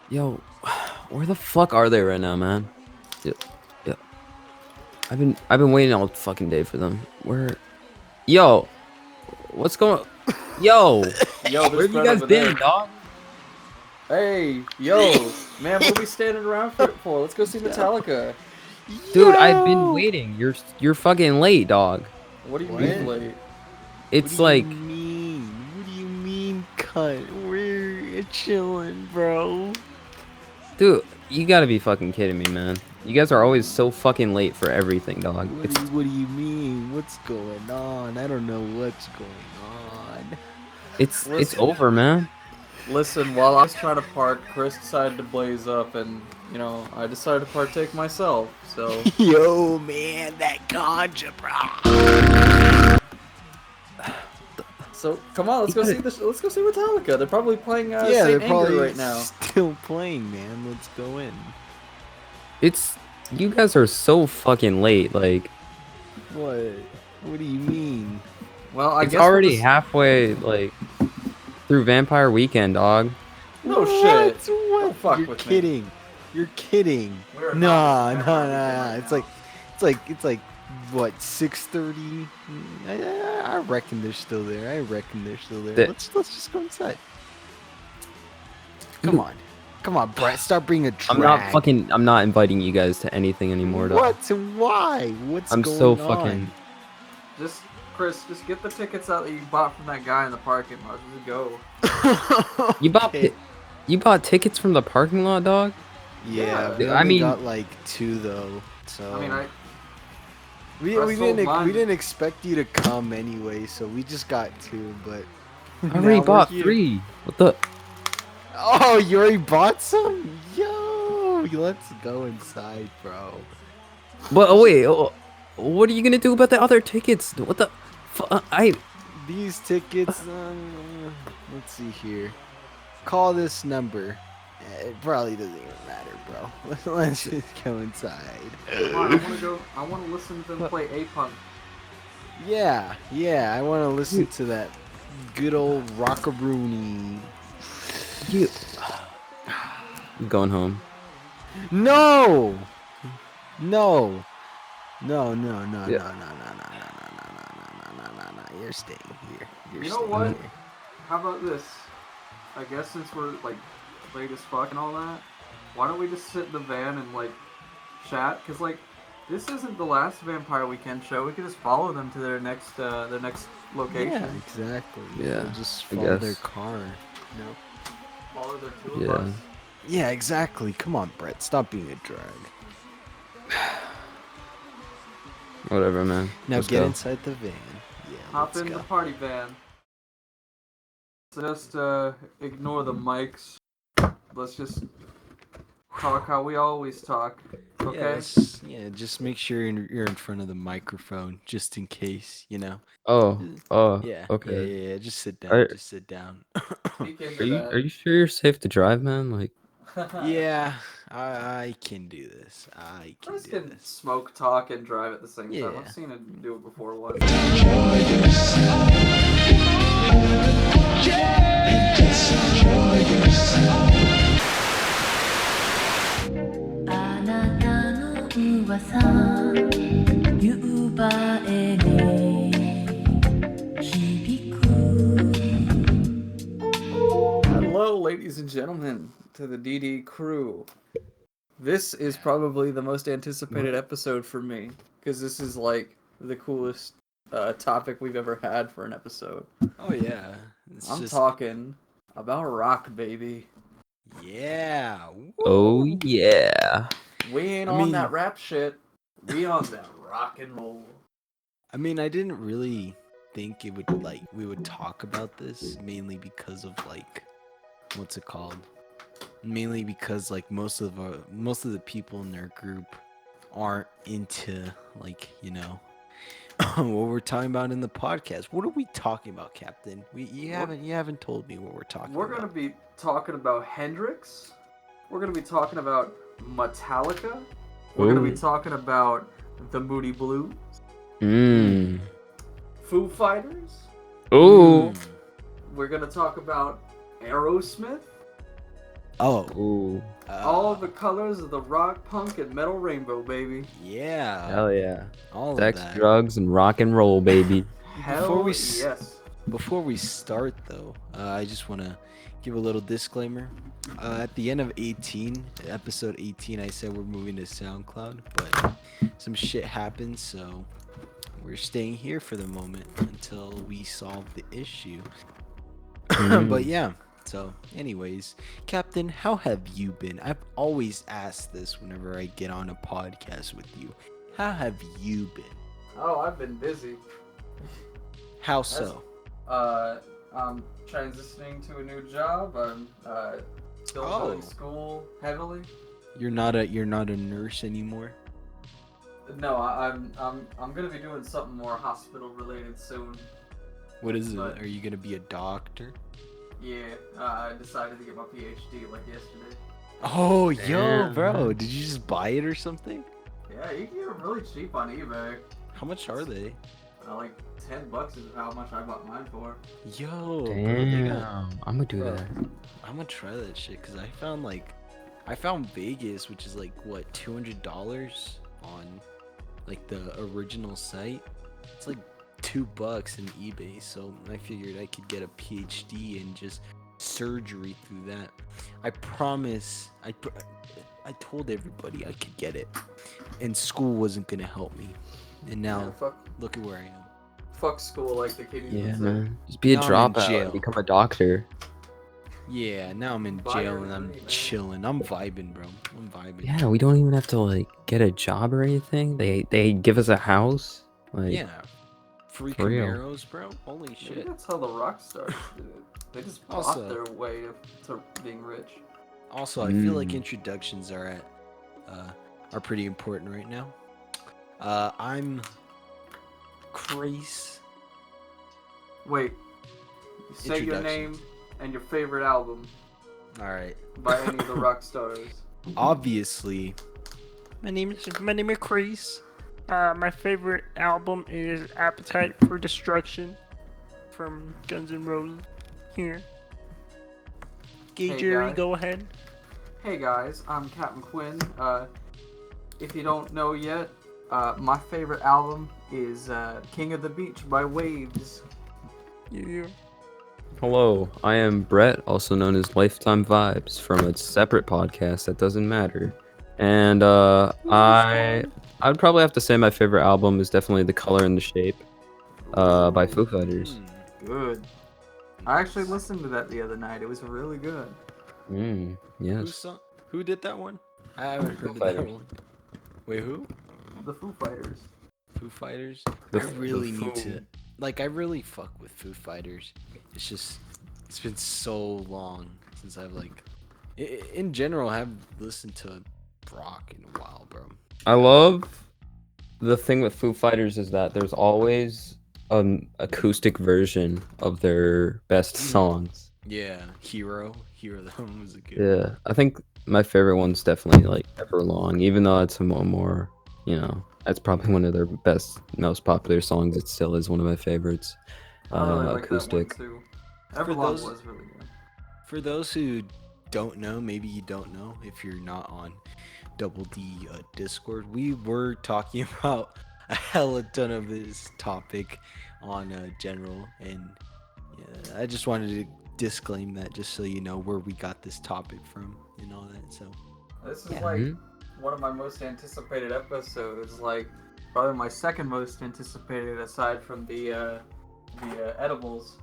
Yo, where the fuck are they right now, man? Yeah, yeah. I've been waiting all fucking day for them. Yo, what's going? Yo, Yo, where there's have you Brett guys over there. been, dog? Hey, yo, man, what are we standing around for? Let's go see Yo, Metallica. Dude, I've been yo. waiting. You're fucking late, dog. What do you What? mean late? What do It's you like, mean? What do you mean, cunt? We're chilling, bro. dude, you gotta be fucking kidding me, man. You guys are always so fucking late for everything, dog. What do you mean? What's going on? I don't know what's going on. It's Listen, over, man. listen. While I was trying to park, Chris decided to blaze up, and I decided to partake myself. So, Yo, man, that ganja, bro. come on, let's You go gotta, see this. Let's go see Metallica. They're probably playing Yeah, they're Saint Anger probably right now. still playing, man. Let's go in. it's you guys are so fucking late. Like, What? What do you mean? Well, I it's guess we'll already just. halfway, like, through Vampire Weekend, dog. No What? shit. What? Don't fuck You're with me. kidding. You're kidding. We're Nah, not nah, missing Vampire Weekend nah. right It's now. like what 6:30? I reckon they're still there. I reckon they're still there. That Let's just go inside. Come on, come on, Brett. Stop being a drag. I'm not inviting you guys to anything anymore, dog. What? Why? What's I'm so going fucking. on? Just Chris, just get the tickets out that you bought from that guy in the parking lot. Just go. You bought Okay. you bought tickets from the parking lot, dog? Yeah, we I only mean, got like two though. So I mean, I we sold didn't mine. we didn't expect you to come anyway, so we just got two. But I already now we're bought here. 3. What the? Oh, you already bought some? Yo, let's go inside, bro. But oh, wait, what are you gonna do about the other tickets? What the? These tickets. Let's see here. Call this number. It probably doesn't even matter, bro. Let's just go inside. Come on, I want to go. I want to listen to them play A-Punk. Yeah, I want to listen to that good old rockaroony. You I'm going home. No, no, no, no, no, no, no, Yeah. no, no, no, no, no, no, no, no. You're staying here. You're You know staying what? here. How about this? I guess since we're like late as fuck and all that, why don't we just sit in the van and like chat? Cause like this isn't the last Vampire Weekend show. We could just follow them to their next location. Yeah, exactly. Yeah, We'll just I follow their guess. car. No. Follow their tour Yeah. bus. Yeah, exactly. Come on, Brett. Stop being a drag. Whatever, man. Now Let's get go. inside the van. Yeah, Hop let's in go. the party van. Just ignore the mics. Let's just talk how we always talk. Okay. Just make sure you're in front of the microphone, just in case, you know. Oh, okay. Yeah. Just sit down. Are Just sit down. Peek are into you sure you're safe to drive, man? Like, that. Yeah, I can do this. I can Chris do can this. smoke, talk, and drive at the same time. Yeah. I've seen him do it before once. Hello, ladies and gentlemen, to the DD crew. This is probably the most anticipated episode for me because this is like the coolest topic we've ever had for an episode. Oh yeah. I'm talking about rock, baby. Yeah. oh Woo. yeah. We ain't I on mean- that rap shit. We on that rock and roll. I mean, I didn't really think we would talk about this mainly because of like what's it called? Mainly because like most of the people in their group aren't into like, what we're talking about in the podcast. What are we talking about, Captain? You haven't told me what we're talking We're about. gonna be talking about Hendrix. We're gonna be talking about Metallica. We're gonna be Ooh. talking about the Moody Blues, Mmm. Foo Fighters. Ooh. We're gonna talk about Aerosmith. Oh, Ooh, All the colors of the rock, punk, and metal rainbow, baby. yeah, hell yeah. all of Sex, that. drugs, and rock and roll, baby. Hell s- yes. Before we start, though, I just want to give a little disclaimer. At the end of episode 18, I said we're moving to SoundCloud, but some shit happened, so we're staying here for the moment until we solve the issue. But yeah, so anyways, Captain, how have you been? I've always asked this whenever I get on a podcast with you. How have you been? Oh, I've been busy. How so? I'm transitioning to a new job. I'm still going to school heavily. You're not a nurse anymore? No, I'm gonna be doing something more hospital related soon. What is it? But- Are you gonna be a doctor? Yeah, I decided to get my PhD like yesterday. Oh, yo, Damn. bro, did you just buy it or something? Yeah, you can get them really cheap on eBay. How much are they? Like $10 is how much I bought mine for. Yo, bro, they got. Damn, I'm gonna do Bro. that. I'm gonna try that shit because I found Vegas, which is like what $200 on like the original site. It's like $2 in eBay, so I figured I could get a PhD and just surgery through that. I promise. I told everybody I could get it, and school wasn't gonna help me. And now Yeah, fuck, look at where I am. fuck school like the kid Yeah, even said. man. Just be a Now I'm in dropout jail. and become a doctor. Yeah, now I'm in Buy jail your and I'm degree, man. chilling. I'm vibing, bro. I'm vibing. Yeah, we don't even have to like get a job or anything. They give us a house. Like, Yeah. Free for real. Camaros, bro. Holy Maybe shit. that's how the rock stars did it. They just bought Also- their way to being rich. Also, I feel like Mm. introductions are pretty important right now. I'm Crease. Wait, say your name Introductions. and your favorite album All right. by any of the rock stars. Obviously, my name is Crease. My favorite album is Appetite for Destruction from Guns N' Roses. Here. Gay Hey, Jerry, guy. go ahead. Hey guys, I'm Captain Quinn. If you don't know yet, my favorite album is King of the Beach by Waves. You. hello, I am Brett, also known as Lifetime Vibes, from a separate podcast that doesn't matter. And I'd probably have to say my favorite album is definitely The Color and the Shape, by Foo Fighters. Good. I actually listened to that the other night. It was really good. Yes. Who did that one? I haven't Foo heard of that Fighters. one. Wait, who? The Foo Fighters. Foo Fighters? The I f- the really need Foo- to. Like, I really fuck with Foo Fighters. It's just. It's been so long since I've, like. In general, I haven't listened to rock in a while, bro. I love the thing with Foo Fighters is that there's always an acoustic version of their best songs. Yeah, Hero. That one was a good Yeah, I think my favorite one's definitely like Everlong, even though it's a more, that's probably one of their best, most popular songs. It still is one of my favorites. I really like Acoustic. that one too. For Everlong those- was really good. For those who don't know, maybe you don't know if you're not on Double D Discord, we were talking about a hella ton of this topic on general, and yeah, I just wanted to disclaim that just so you know where we got this topic from and all that. So This is Yeah. like Mhm. one of my most anticipated episodes. Like probably my second most anticipated, aside from the edibles.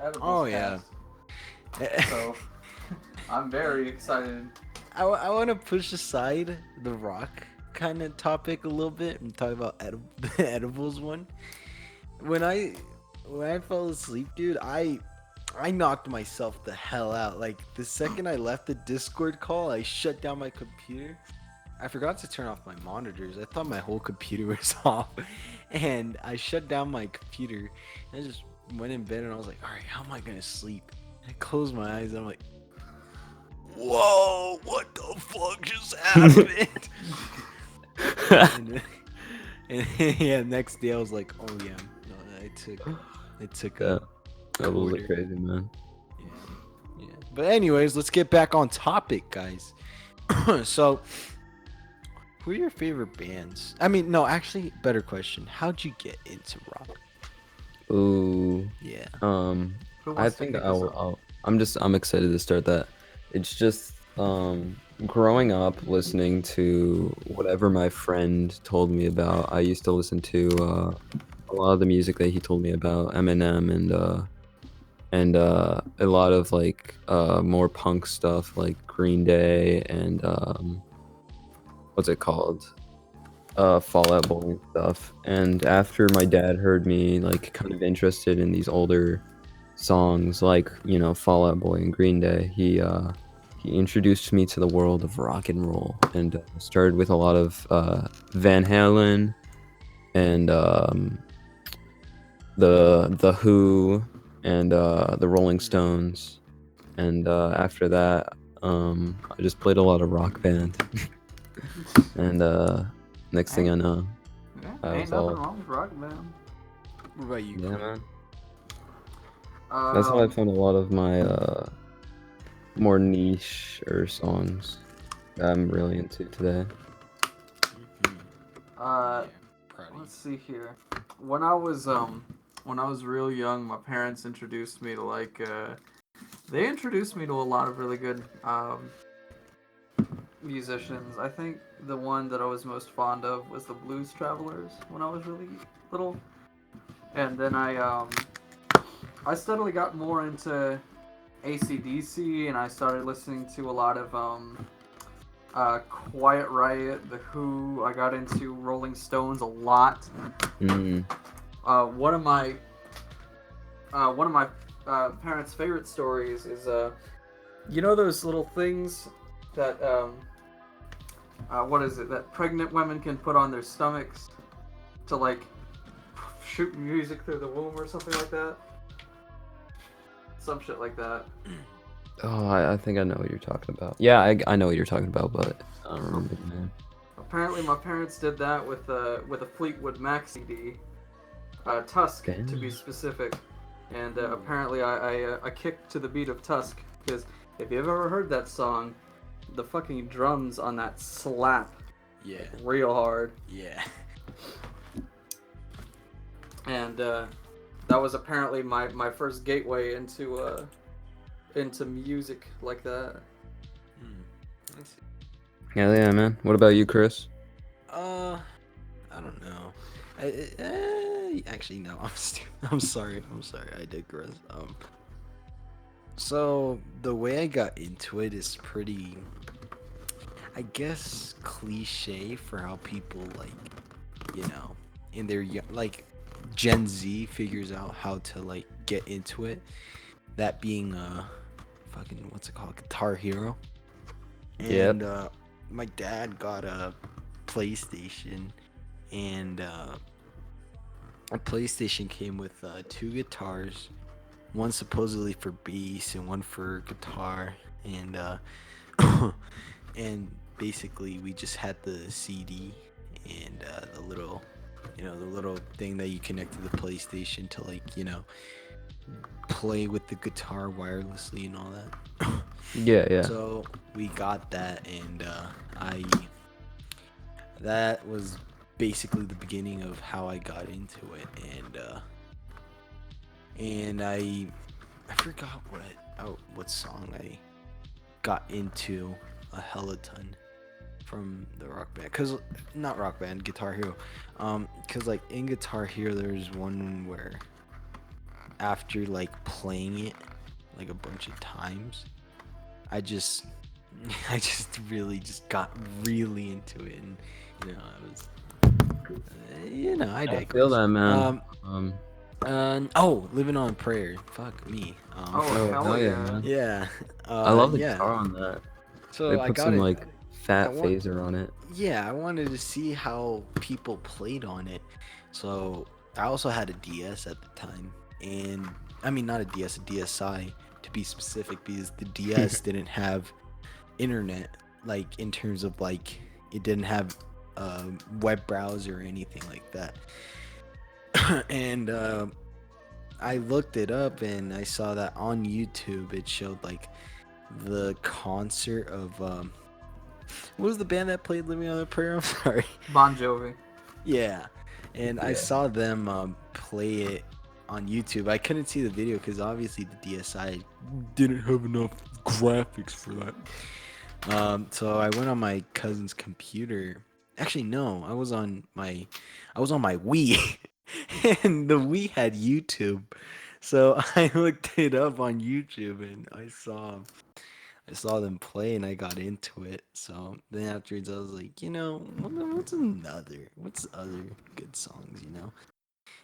Edibles Oh, yeah. cast. So I'm very excited. I want to push aside the rock kind of topic a little bit and talk about the edibles one. When I fell asleep, dude, I knocked myself the hell out. Like the second I left the Discord call, I shut down my computer. I forgot to turn off my monitors. I thought my whole computer was off, and I shut down my computer. And I just went in bed and I was like, all right, how am I gonna sleep? And I closed my eyes and I'm like, whoa, what the fuck just happened? and yeah, next day I was like, oh yeah, no, I took Yeah. a Edibles are quarter. crazy, man. Yeah. But anyways, let's get back on topic, guys. So, who are your favorite bands? I mean, no, actually, better question. How'd you get into rock? Ooh. Yeah. Who I wants to think kick us off? I'm excited to start that. It's just growing up listening to whatever my friend told me about. I used to listen to a lot of the music that he told me about, Eminem and a lot of like more punk stuff like Green Day and what's it called? Fall Out Boy and stuff. And after my dad heard me like kind of interested in these older songs like, you know, Fall Out Boy and Green Day, he introduced me to the world of rock and roll and started with a lot of Van Halen and the Who and the Rolling Stones. And after that, I just played a lot of Rock Band. And next thing I know, Yeah, I ain't was nothing all, wrong with rock band. What about you, yeah, Chris? man. That's how I found a lot of my more niche or songs that I'm really into today. Uh, Proud of you. let's see here. When I was real young, my parents introduced me to they introduced me to a lot of really good musicians. I think the one that I was most fond of was the Blues Travelers when I was really little, and then I steadily got more into AC/DC, and I started listening to a lot of Quiet Riot, The Who. I got into Rolling Stones a lot. Mm. One of my parents' favorite stories is you know those little things that what is it that pregnant women can put on their stomachs to like shoot music through the womb or something like that. Some shit like that. Oh, I think I know what you're talking about. Yeah, I know what you're talking about, but I don't remember the name. Apparently, my parents did that with a Fleetwood Mac CD, Tusk to be Damn. specific. And apparently, I kicked to the beat of Tusk because if you've ever heard that song, the fucking drums on that slap Yeah. real hard. Yeah. And that was apparently my first gateway into music like that. Yeah, man. What about you, Chris? I don't know. Actually, no. I'm sorry. I digress. So the way I got into it is pretty, I guess, cliche for how people like, you know, in their like Gen Z figures out how to like get into it. That being fucking what's it called, Guitar Hero. Yep. And my dad got a PlayStation, and a PlayStation came with 2 guitars, one supposedly for bass and one for guitar, and and basically we just had the CD and the little, you know, the little thing that you connect to the PlayStation to like, you know, play with the guitar wirelessly and all that. Yeah. So we got that, and that was basically the beginning of how I got into it, and I forgot what song I got into a hella ton from the Rock Band, cause not Rock Band, Guitar Hero, cause like in Guitar Hero there's one where after like playing it like a bunch of times, I just really just got really into it, and you know, I was, I I digress. feel that, man. Living on Prayer. Fuck me. Oh, hell yeah. man. Yeah. I love the yeah. guitar on that. So They I put got some it. like fat I want- phaser on it. Yeah, I wanted to see how people played on it. So I also had a DS at the time, and I mean not a DS, a DSi to be specific, because the DS didn't have internet, like in terms of like it didn't have web browser or anything like that. And I looked it up and I saw that on YouTube it showed like the concert of what was the band that played Living on a Prayer? I'm sorry. Bon Jovi. Yeah, and I saw them play it on YouTube. I couldn't see the video because obviously the DSi didn't have enough graphics for that. So I went on my cousin's computer. Actually, no, I was on my Wii, and the Wii had YouTube. So I looked it up on YouTube and I saw them play and I got into it. So then afterwards I was like, what's other good songs,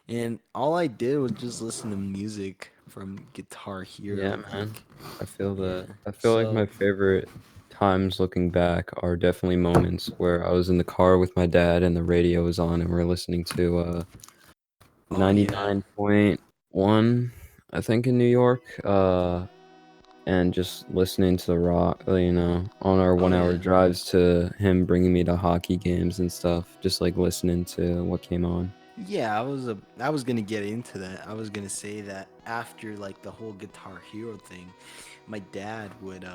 And all I did was just listen to music from Guitar Hero. Yeah, man. I feel that. Yeah, I feel like my so- favorite times looking back are definitely moments where I was in the car with my dad and the radio was on and we're listening to Oh, yeah. 99.1, I think, in New York. And just listening to the rock, on our 1 hour yeah. drives to him bringing me to hockey games and stuff, just like listening to what came on. Yeah, I was gonna get into that. I was gonna say that after like the whole Guitar Hero thing, my dad would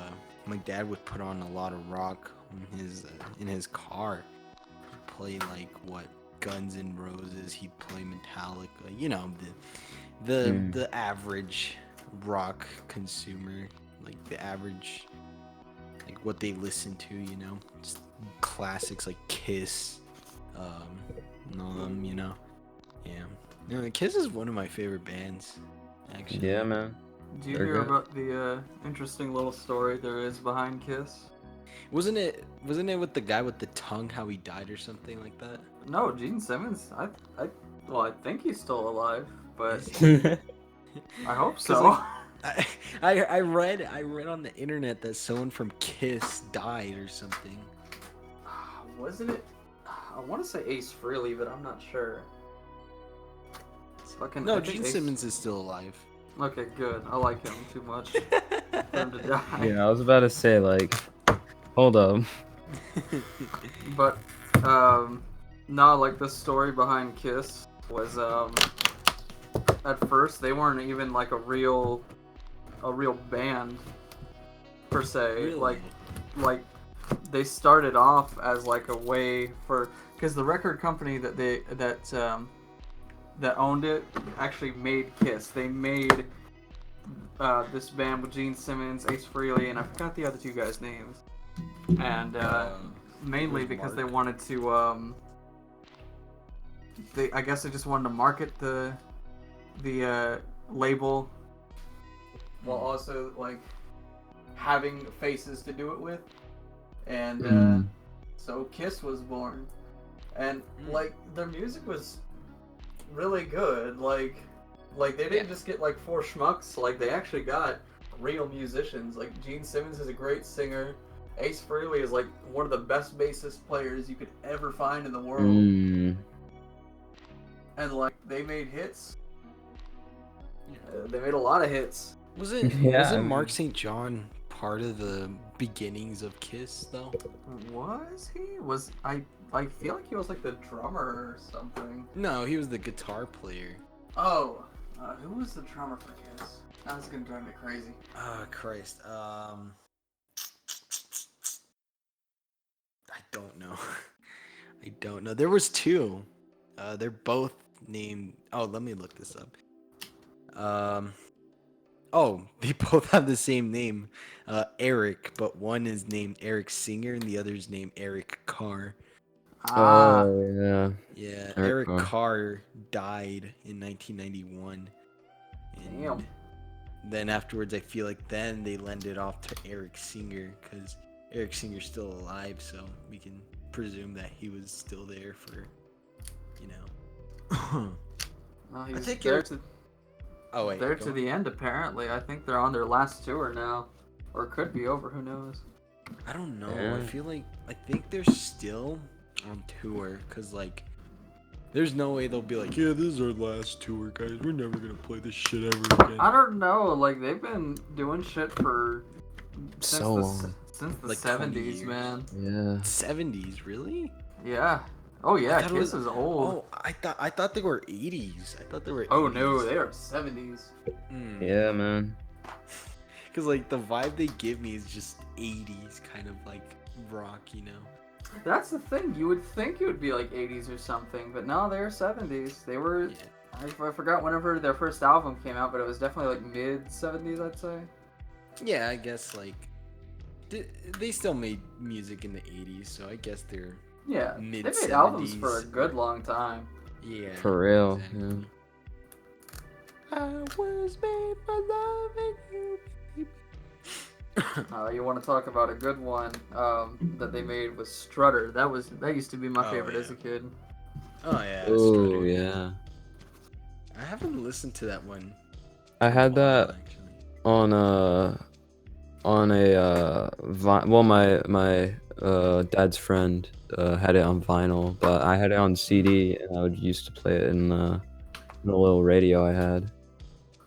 put on a lot of rock in his car. He'd play like what Guns N' Roses. He'd play Metallica. The average rock consumer, like the average, like what they listen to. Just classics like Kiss, and all them. Yeah. Kiss is one of my favorite bands, actually. Yeah, man. Do you They're hear good. about the interesting little story there is behind Kiss? Wasn't it with the guy with the tongue, how he died or something like that? No, Gene Simmons. I think he's still alive, but I hope so. I read on the internet that someone from Kiss died or something. Wasn't it? I want to say Ace Frehley, but I'm not sure. It's fucking. No, I think Gene Simmons is still alive. Okay, good. I like him too much for him to die. Yeah, I was about to say, like, hold up. But no, like the story behind Kiss was at first they weren't even like a real band per se. Really? Like they started off as like a way for, because the record company that owned it actually made Kiss. They made this band with Gene Simmons, Ace Frehley, and I forgot the other two guys' names. And mainly because they wanted to, I guess they just wanted to market the label while also like having faces to do it with. And so Kiss was born, and like their music was really good. Like they didn't just get like four schmucks. Like they actually got real musicians. Like Gene Simmons is a great singer. Ace Frehley is like one of the best bassist players you could ever find in the world. And like they made hits. They made a lot of hits. Wasn't Mark St. John part of the beginnings of Kiss though? Was he? I feel like he was like the drummer or something. No, he was the guitar player. Oh, who was the drummer for Kiss? That's gonna drive me crazy. Oh Christ. I don't know. I don't know. There was two. They're both named. Oh, let me look this up. Oh, they both have the same name, Eric, but one is named Eric Singer and the other is named Eric Carr. Oh, yeah. Yeah, Eric Eric Carr died in 1991. And Damn. then afterwards, I feel like then they lend it off to Eric Singer because Eric Singer's still alive, so we can presume that he was still there for, Well, he's I think there Eric- to Oh wait, there go to on. the end apparently. I think they're on their last tour now, or it could be over. Who knows? I don't know. Yeah. I think they're still on tour because like, there's no way they'll be like, yeah, this is our last tour, guys. We're never gonna play this shit ever again. I don't know. Like they've been doing shit for So long. since the Like 20 '70s, years. man. Yeah. 70s, really? Yeah, Oh I yeah, thought it Kiss was- is old. Oh, I thought they were 80s. I thought they were. Oh 80s. no, they are 70s. Yeah, man. Because like the vibe they give me is just 80s kind of like rock, you know. That's the thing. You would think it would be like 80s or something, but no, they're 70s. They were. Yeah. I forgot whenever their first album came out, but it was definitely like mid 70s, I'd say. Yeah, I guess like they still made music in the 80s, so I guess they're Yeah, mid they made albums for a 70s. good long time. Yeah. For real. exactly. I was made for loving you, baby. You want to talk about a good one that they made was Strutter. That used to be my Oh, favorite as yeah. a kid. Oh yeah. Oh Strutter. yeah. I haven't listened to that one. I in a had while, that actually. on a well, my dad's friend had it on vinyl, but I had it on CD, and I would used to play it in the little radio I had.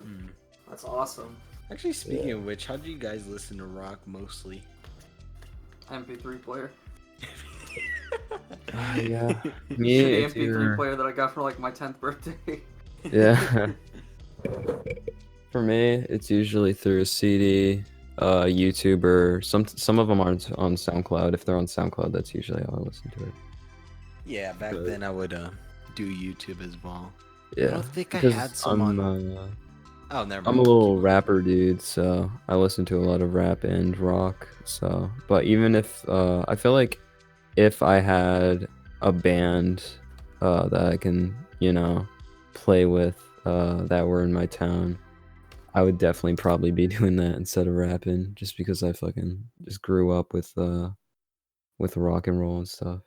Hmm. That's awesome. Actually, speaking of which, how do you guys listen to rock mostly? MP3 player. Yeah. Shitty Me, it's MP3 either, player that I got for like my 10th birthday. yeah. For me, it's usually through a CD, YouTube, or some of them aren't on SoundCloud. If they're on SoundCloud, that's usually how I listen to it. Yeah, back Good. then I would do YouTube as well. Yeah. don't think I because had some I'm, on- Oh, never mind. I'm a keep little going. rapper dude, so I listen to a lot of rap and rock. So, but even if I feel like if I had a band that I can, play with that were in my town, I would definitely probably be doing that instead of rapping, just because I fucking just grew up with rock and roll and stuff.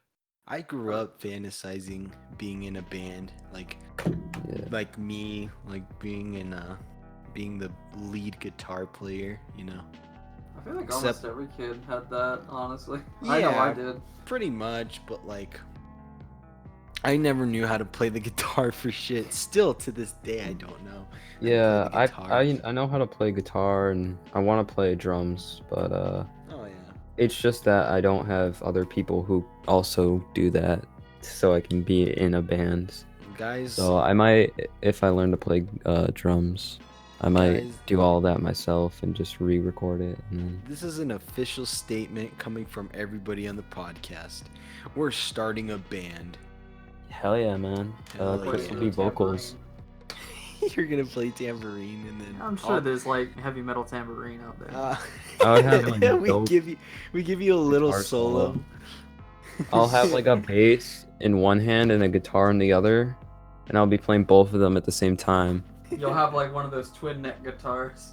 I grew up fantasizing being in a band, Yeah. like me, like being the lead guitar player, you know. I feel like Except- almost every kid had that, honestly. I know I Yeah. did. Pretty much, but like I never knew how to play the guitar for shit. Still to this day I don't know. how to play Yeah, the guitar. I know how to play guitar and I want to play drums, but Oh yeah. it's just that I don't have other people who also do that, so I can be in a band. Guys, So I might, if I learn to play drums, I might Guys- do all that myself and just re-record it. And then... this is an official statement coming from everybody on the podcast. We're starting a band. Hell yeah, man! Hell Chris yeah. will be vocals. You're gonna play tambourine and then I'm sure there's like heavy metal tambourine out there. I would have like a we dope give you a little guitar solo. I'll have like a bass in one hand and a guitar in the other, and I'll be playing both of them at the same time. You'll have like one of those twin neck guitars.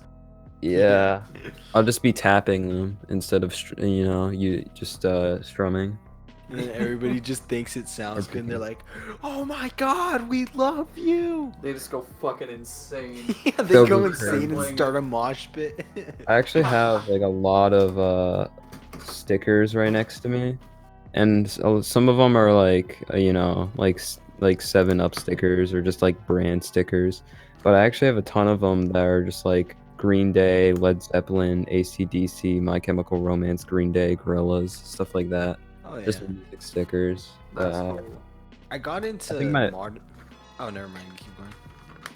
Yeah, I'll just be tapping them instead of you just strumming. And then everybody just thinks it sounds Or good and they're picking. like, "Oh my god, we love you!" They just go fucking insane. Yeah, they They'll go go insane and crazy. start a mosh pit. I actually have like a lot of stickers right next to me, and some of them are like like 7-Up stickers or just like brand stickers, but I actually have a ton of them that are just like Green Day, Led Zeppelin, AC/DC, My Chemical Romance, Green Day, Gorillaz, stuff like that. Oh yeah. Just music stickers. That's that- cool. I got into think my- mod. Oh, never mind. Keep going.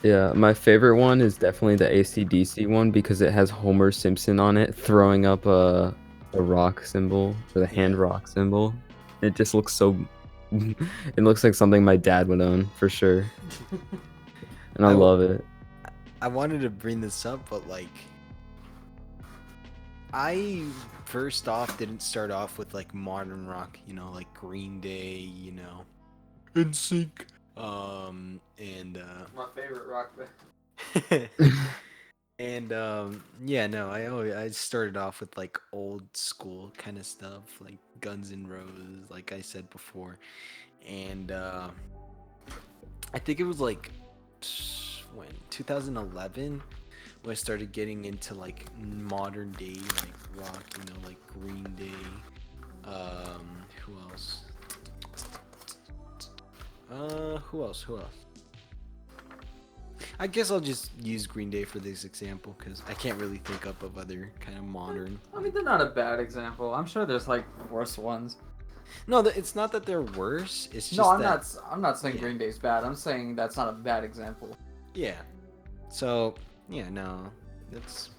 Yeah, my favorite one is definitely the AC/DC one because it has Homer Simpson on it throwing up a rock symbol or the hand rock symbol. It just looks so. It looks like something my dad would own for sure, and I I- love it. I wanted to bring this up, but like, I first off didn't start off with like modern rock, you know, like Green Day, you know, NSYNC, and My favorite rock band. and yeah, no, I started off with like old school kind of stuff, like Guns N' Roses, like I said before, and I think it was like when 2011 when I started getting into like modern day like rock, you know, like Green Day. Who else? Who else? I guess I'll just use Green Day for this example because I can't really think up of other kind of modern. I mean, they're not a bad example. I'm sure there's like worse ones. No, it's not that they're worse. It's just No, that I'm not saying yeah. Green Day's bad. I'm saying that's not a bad example. yeah. So yeah, no, that's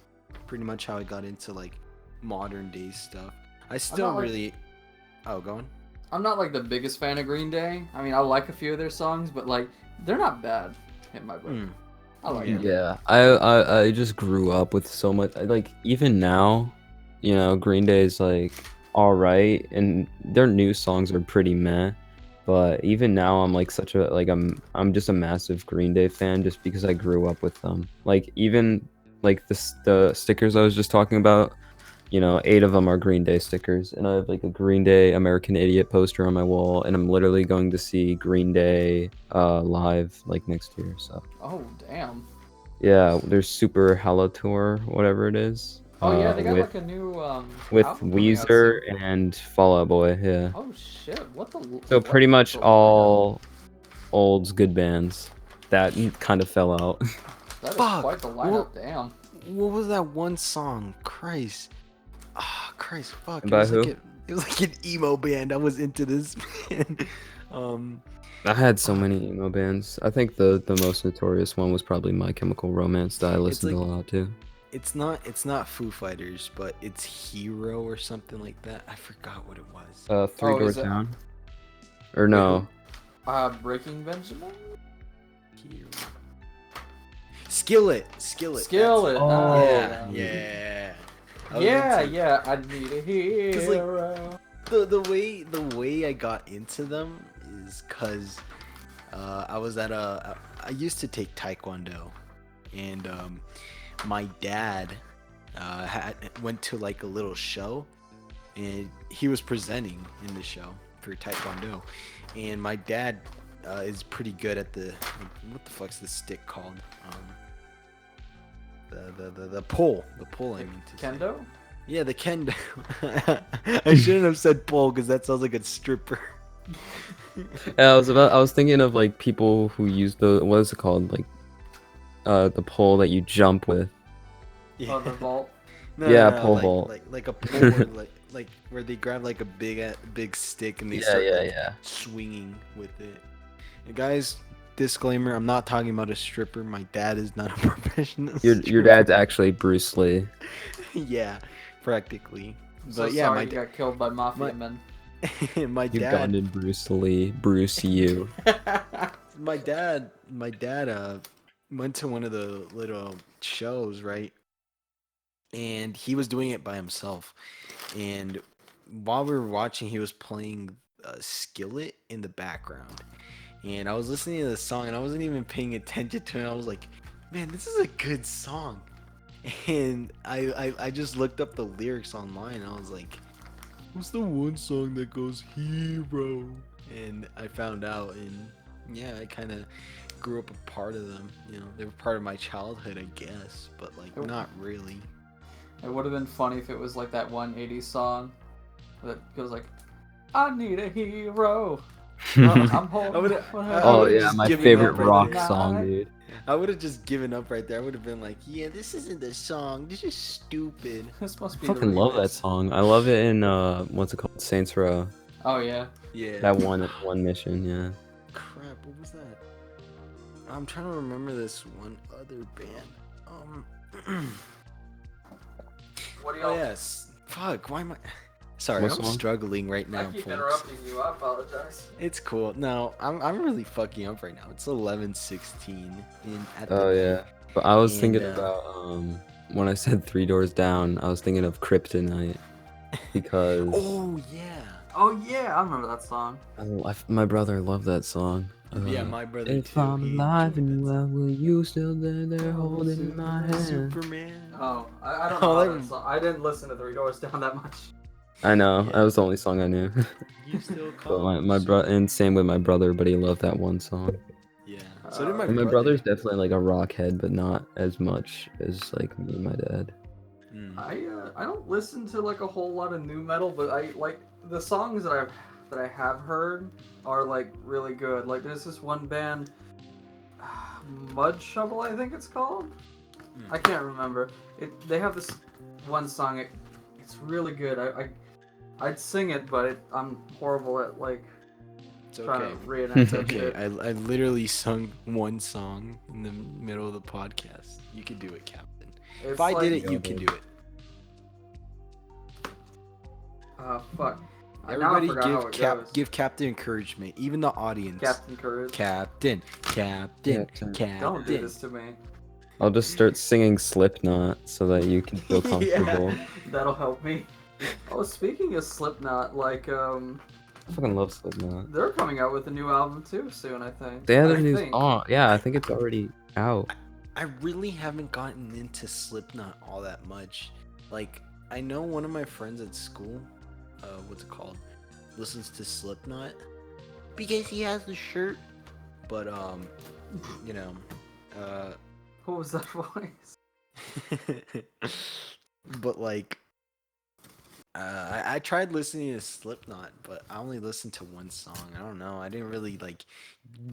pretty much how I got into like modern day stuff. I still not, like- really. Oh, go on. I'm not like the biggest fan of Green Day. I mean, I like a few of their songs, but like they're not bad in my book. Mm. I like Yeah. them. Yeah, I just grew up with so much. Like even now, you know, Green Day is like all right, and their new songs are pretty meh. But even now, I'm like such a like I'm just a massive Green Day fan just because I grew up with them. Like even like the stickers I was just talking about, you know, 8 of them are Green Day stickers, and I have like a Green Day American Idiot poster on my wall, and I'm literally going to see Green Day live like next year. So Oh damn. yeah, there's Super Hello Tour, whatever it is. Oh yeah, they got with like a new with album coming out Weezer soon. and Fall Out Boy. Yeah. Oh shit! What the? So what pretty much the lineup? all old good bands that kind of fell out. That is Fuck, quite the lineup. Damn. What was that one song? Christ. Ah, Christ, fuck. By who? It was like an emo band. I was into this band. I had so many emo bands. I think the most notorious one was probably My Chemical Romance that I listened to a lot too. It's not Foo Fighters, but it's Hero or something like that. I forgot what it was. Three Oh, Doors is it- Down. Or no. Breaking Benjamin. Hero. Skillet. Skillet. Skillet. Oh, Oh, Yeah. Yeah. I was Yeah, into- yeah. I need a 'Cause, like, hero. the way I got into them is because I was at I used to take Taekwondo, and my dad went to like a little show, and he was presenting in the show for Taekwondo, and my dad is pretty good at what the fuck's the stick called? The pole. I mean to say. Kendo. Yeah, the kendo. I shouldn't have said pole because that sounds like a stripper. Yeah, I was thinking of like people who use what is it called? Like the pole that you jump with. Oh, the vault. No, Yeah, no, pole like, vault. like a pole, where, like where they grab like a big stick and they Yeah, start yeah, like, yeah. swinging with it. And guys, disclaimer: I'm not talking about a stripper. My dad is not a professional. Your stripper. dad's actually Bruce Lee. Yeah, practically. But So yeah, sorry my you got killed by mafia men. my You've dad. gone in Bruce Lee, Bruce you. My dad went to one of the little shows, right? And he was doing it by himself. And while we were watching, he was playing Skillet in the background. And I was listening to the song and I wasn't even paying attention to it. I was like, man, this is a good song. And I just looked up the lyrics online and I was like, what's the one song that goes hero? And I found out, and yeah, I kind of grew up a part of them. You know, they were part of my childhood, I guess, but like not really. It would have been funny if it was like that one 80s song that goes like, I need a hero. I'm holding. I would've- Oh would've yeah, just my given favorite up right rock there. song, dude. I would have just given up right there. I would have been like, yeah, this isn't the song. This is stupid. This must I be fucking the love that remix. song. I love it in what's it called? Saints Row. Oh yeah. Yeah. That one mission, yeah. Crap, what was that? I'm trying to remember this one other band. What do Oh y'all? yes. Fuck, why am I... Sorry, What I'm song? struggling right I now, keep folks. interrupting you. I apologize. It's cool. No, I'm really fucking up right now. It's 11:16 at the Oh night. yeah. But I was And, thinking about when I said Three Doors Down, I was thinking of Kryptonite because Oh yeah. Oh yeah, I remember that song. my brother loved that song. Yeah, my brother If too. I'm he alive enjoyed and that well, will you still there song. holding my hand? Superman. Oh, I don't Oh, know that- that song. I didn't listen to Three Doors Down that much. I know, Yeah. that was the only song I knew. You still But call my brother, and same with my brother, but he loved that one song. Yeah. So did my And my brother. brother's definitely like a rock head, but not as much as like me and my dad. Mm. I don't listen to like a whole lot of new metal, but I like the songs that I have heard are like really good. Like there's this one band, Mud Shovel, I think it's called. I can't remember. They have this one song. It's really good. I'd sing it, but I'm horrible at like It's trying okay. to reenact that Okay, shit. I literally sung one song in the middle of the podcast. You can do it, Captain. It's If I did like- it, you can do it. Fuck. Everybody now I forgot how it goes. give Captain encouragement, even the audience. Captain Courage. Captain. Don't do this to me. I'll just start singing Slipknot so that you can feel Yeah. comfortable. That'll help me. Oh, speaking of Slipknot, like I fucking love Slipknot. they're coming out with a new album too soon, I think. They had I a new think. song. Yeah, I think it's already out. I really haven't gotten into Slipknot all that much. Like, I know one of my friends at school, what's it called, listens to Slipknot because he has the shirt. But you know, What was that voice? but like, I tried listening to Slipknot, but I only listened to one song. I don't know. I didn't really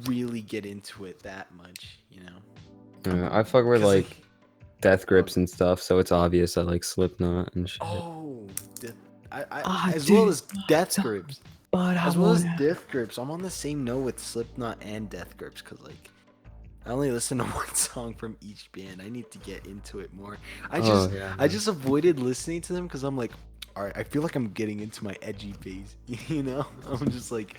really get into it that much, you know. I fuck with 'Cause, like Death Grips and stuff, so it's obvious I like Slipknot and shit. oh, I Ah, as well dude, as Death Grips. But As well as Death Grips, I'm on the same note with Slipknot and Death Grips because, like, I only listen to one song from each band. I need to get into it more. I just avoided listening to them because I'm like, all right, I feel like I'm getting into my edgy phase. You know, I'm just like,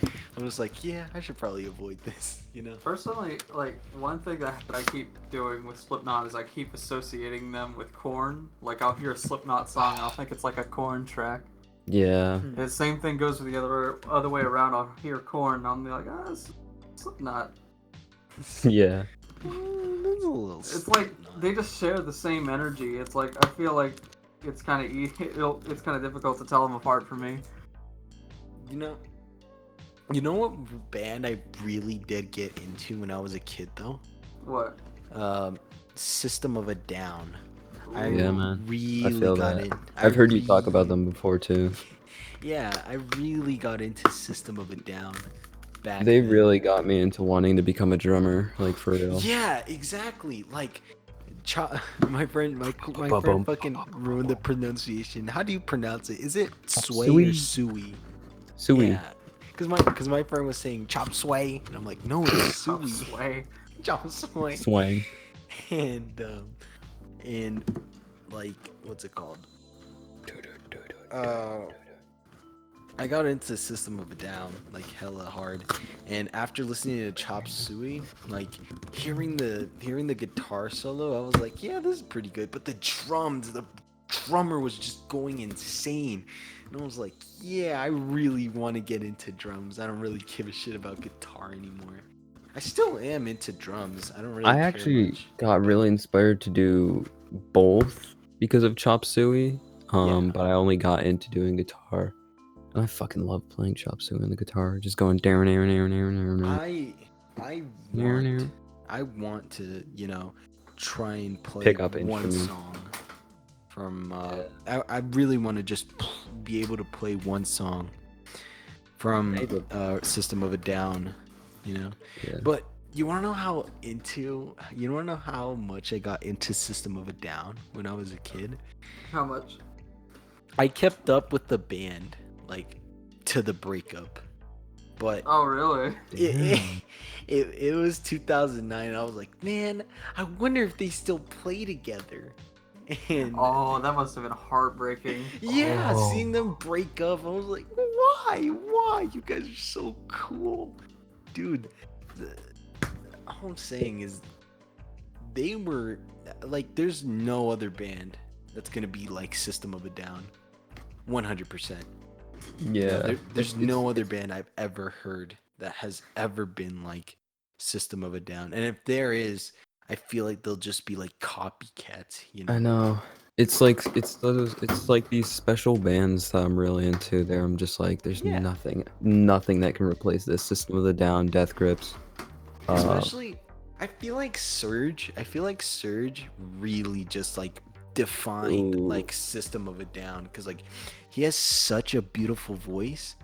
yeah, I should probably avoid this. You know. Personally, like one thing that I keep doing with Slipknot is I keep associating them with Korn. Like I'll hear a Slipknot song, and I'll think it's like a Korn track. Yeah. The same thing goes with the other way around. I'll hear Korn, and I'll be like, it's Slipknot. Yeah. There's a little It's like Slipknot. they just share the same energy. It's like I feel like it's kind of it's kind of difficult to tell them apart for me. You know what band I really did get into when I was a kid though? What? System of a Down. I Yeah, man. really I feel got that. in. I've heard you talk about them before too. Yeah, I really got into System of a Down back They then. really got me into wanting to become a drummer, like for real. Yeah, exactly. Like, my friend fucking ruined the pronunciation. How do you pronounce it? Is it sway or suey? Suey. Yeah. Cause my friend was saying chop sway, and I'm like, no, it's Chop suey. sway. Chop sway. Swang. And like, what's it called? I got into System of a Down like hella hard, and after listening to Chop Suey, like hearing the guitar solo, I was like, yeah, this is pretty good. But the drummer was just going insane, and I was like, yeah, I really want to get into drums. I don't really give a shit about guitar anymore. I still am into drums. I don't really. I care actually much. got really inspired to do both because of Chop Suey. Yeah. But I only got into doing guitar. And I fucking love playing Chop Suey on the guitar, just going down. I want to, try and play Pick up one instruments. song from. I really want to just be able to play one song from System of a Down, Yeah. But you want to know how much I got into System of a Down when I was a kid? How much? I kept up with the band, like, to the breakup. But Oh, really? it was 2009. I was like, man, I wonder if they still play together. And Oh, that must have been heartbreaking. yeah, Oh. seeing them break up, I was like, why? You guys are so cool, dude. All I'm saying is, they were like, there's no other band that's gonna be like System of a Down, 100%. Yeah. There's no other band I've ever heard that has ever been like System of a Down. And if there is, I feel like they'll just be like copycats, I know. It's like these special bands that I'm really into. There, I'm just like, there's Yeah. nothing that can replace this. System of a Down, Death Grips. Especially, I feel like Surge really just like defined Ooh. like System of a Down, because like he has such a beautiful voice,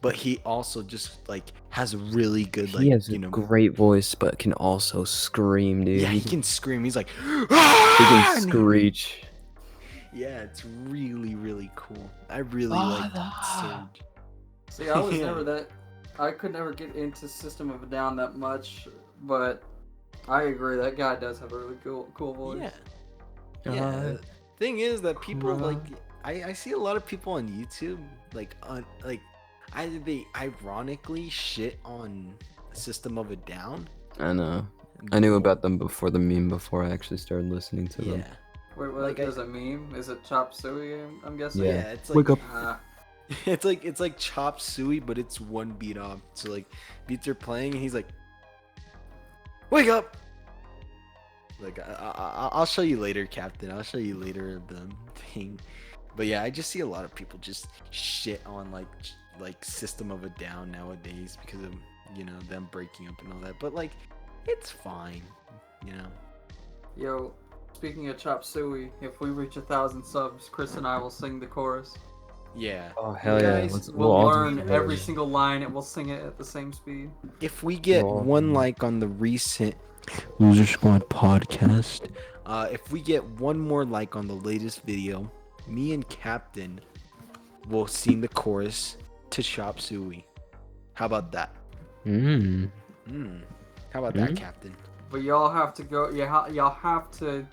but he also just like has a really good, like, He has a great voice, but can also scream, dude. yeah, he he can scream. He's like, he "Ah!" can screech. Yeah, it's really, really cool. I really like Surge. See, I was Yeah. never that. I could never get into System of a Down that much, but I agree that guy does have a really cool voice. Yeah. Yeah. Thing is that people like I see a lot of people on YouTube like either they ironically shit on System of a Down. I know. I knew about them before the meme before I actually started listening to them. Yeah. Wait, what? Like, There's a meme? Is it Chop Suey? I'm guessing. Yeah, it's like Wake up. it's like Chop Suey, but it's one beat off. So like beats are playing and he's like, "Wake up!" Like I'll show you later, Captain. I'll show you later the thing. But yeah, I just see a lot of people just shit on like System of a Down nowadays because of them breaking up and all that. But like, it's fine, Yo, speaking of Chop Suey, if we reach 1,000 subs, Chris and I will sing the chorus. Yeah. Oh hell yeah! Guys, We'll all do learn it. every single line and we'll sing it at the same speed. If we get Well, one like on the recent Loser Squad podcast, if we get one more like on the latest video, me and Captain will sing the chorus to Chop Suey. How about that? Mm. How about that, Captain? But y'all have to go. Y'all have to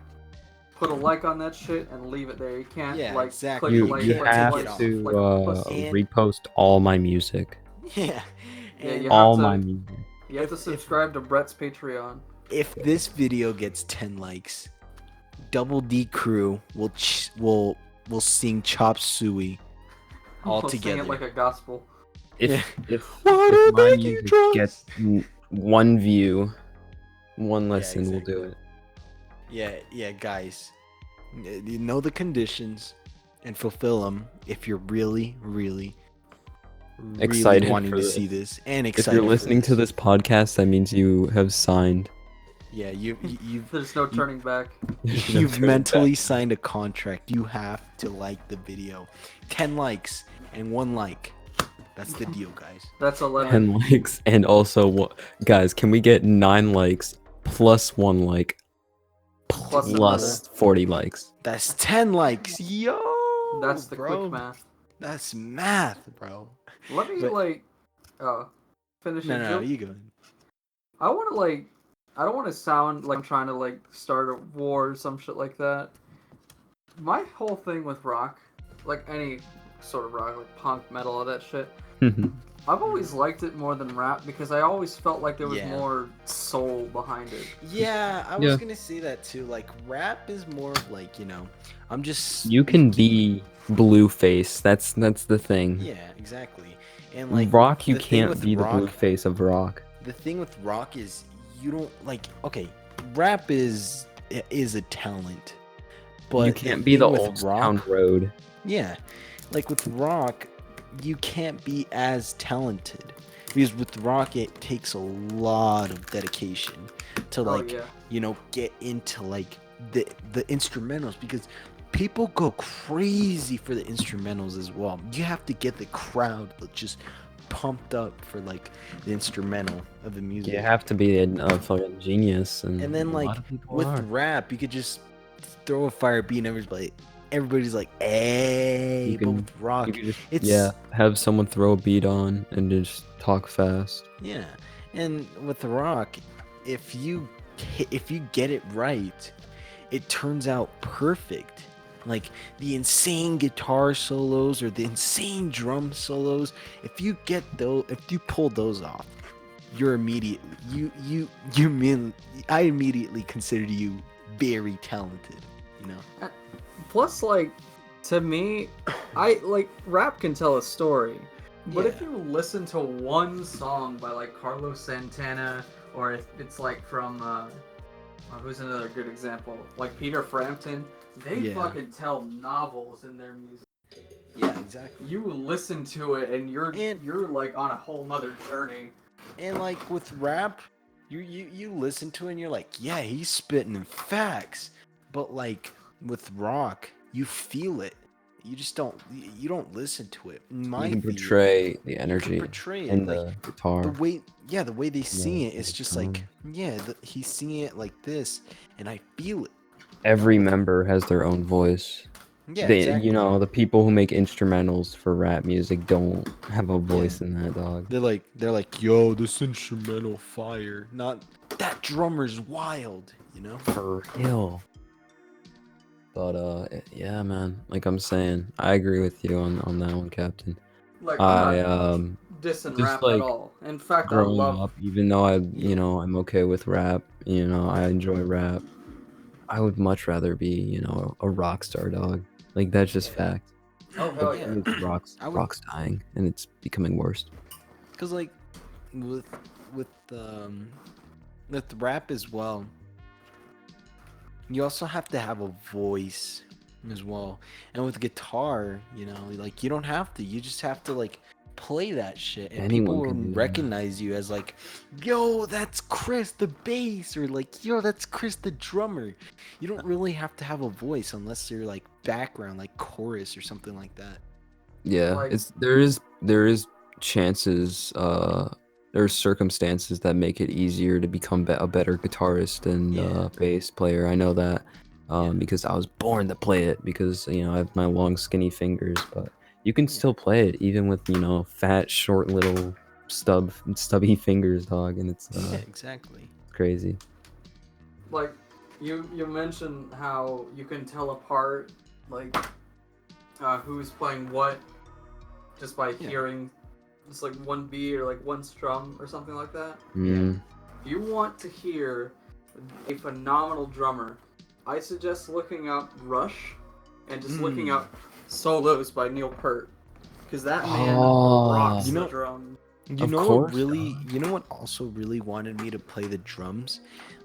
put a like on that shit and leave it there. You can't Yeah, like exactly. click You, the like you button have twice, to like a pussy. And- repost all my music. Yeah. Yeah, And you have All to- my music. You have to subscribe to Brett's Patreon. if this video gets 10 likes, Double D Crew will sing Chop Suey all We'll sing together. it like a gospel. If Why if did my they give music drugs? gets one view, one listen, exactly. we'll do it. Yeah, guys. You know the conditions and fulfill them if you're really, really, really Excited wanting for to this. see this and If excited. you're for listening to this podcast, that means you have signed. yeah, you've There's no turning back. you've mentally signed a contract. You have to like the video. 10 likes and 1 like. That's the deal, guys. That's 11. 10 likes, and also, guys, can we get 9 likes plus 1 like Plus 40 likes? That's 10 likes. Yo! That's the bro. quick math. That's math, bro. Let me But- finish No, it. no, you go. I want to I don't want to sound like I'm trying to start a war or some shit like that. My whole thing with rock, like any sort of rock, like punk, metal, all that shit, I've always liked it more than rap because I always felt like there was Yeah. more soul behind it. Yeah, I was Yeah. gonna say that too. Like, rap is more of like, I'm just. You can be Blueface. That's the thing. Yeah, exactly. And like rock, you the thing can't with be the rock- Blueface of rock. The thing with rock is you don't like. Okay, rap is a talent, but you can't be the thing with old town road. Yeah, like with rock, you can't be as talented because with rock it takes a lot of dedication to get into like the instrumentals because people go crazy for the instrumentals as well. You have to get the crowd just pumped up for like the instrumental of the music. You have to be a fucking genius, and And then a like lot of people with are. rap, you could just throw a fire beat and everybody's like, hey. You But can- with rock, You could just, it's have someone throw a beat on and just talk fast. yeah. And with rock, if you get it right, it turns out perfect. Like the insane guitar solos or the insane drum solos, if you pull those off, you're immediately I immediately consider you very talented, Plus, to me, rap can tell a story. But if Yeah. you listen to one song by Carlos Santana, or if it's from who's another good example? Like Peter Frampton, they Yeah. fucking tell novels in their music. Yeah, exactly. You listen to it and you're on a whole nother journey. And like with rap, you listen to it and you're like, yeah, he's spitting facts. But like with rock, you feel it. You just don't listen to it. In my You can theory, portray the you can energy portray it in like the guitar. the way they sing it, it's the just tone. like, yeah, he's singing it like this, and I feel it. Every member has their own voice. Yeah, They, exactly. you know, the people who make instrumentals for rap music don't have a voice in that, dog. They're like, yo, this instrumental fire. Not that drummer's wild, you know? For real. But yeah, man. Like I'm saying, I agree with you on that one, Captain. Like I'm I not dissing just rap at like all. In fact, I growing love. up, even though I, Yeah. you know, I'm okay with rap, you know, I enjoy rap. I would much rather be, you know, a rock star, dog. Like that's just fact. Oh The hell yeah. thing is, I would, rock's dying, and it's becoming worse. cause like with with um with rap as well, you also have to have a voice as well. And with guitar, you know, like you don't have to. You just have to like play that shit, and people Anyone will can do that. recognize you as like, yo, that's Chris the bass, or like, yo, that's Chris the drummer. You don't really have to have a voice unless you're like background, like chorus or something like that. Yeah, Like- it's there is chances, there's circumstances that make it easier to become a better guitarist and Yeah. bass player. I know that Yeah. because I was born to play it because you know I have my long skinny fingers, but you can still play it even with you know fat short little stubby fingers, dog, and it's Yeah, exactly. crazy. Like you mentioned how you can tell apart like who's playing what just by Yeah. hearing just like one beat or like one strum or something like that. Mm. If you want to hear a phenomenal drummer, I suggest looking up Rush and just looking up Solos by Neil Peart, because that man Oh. rocks You know- the drum. You Of know course, what really, you know what also really wanted me to play the drums?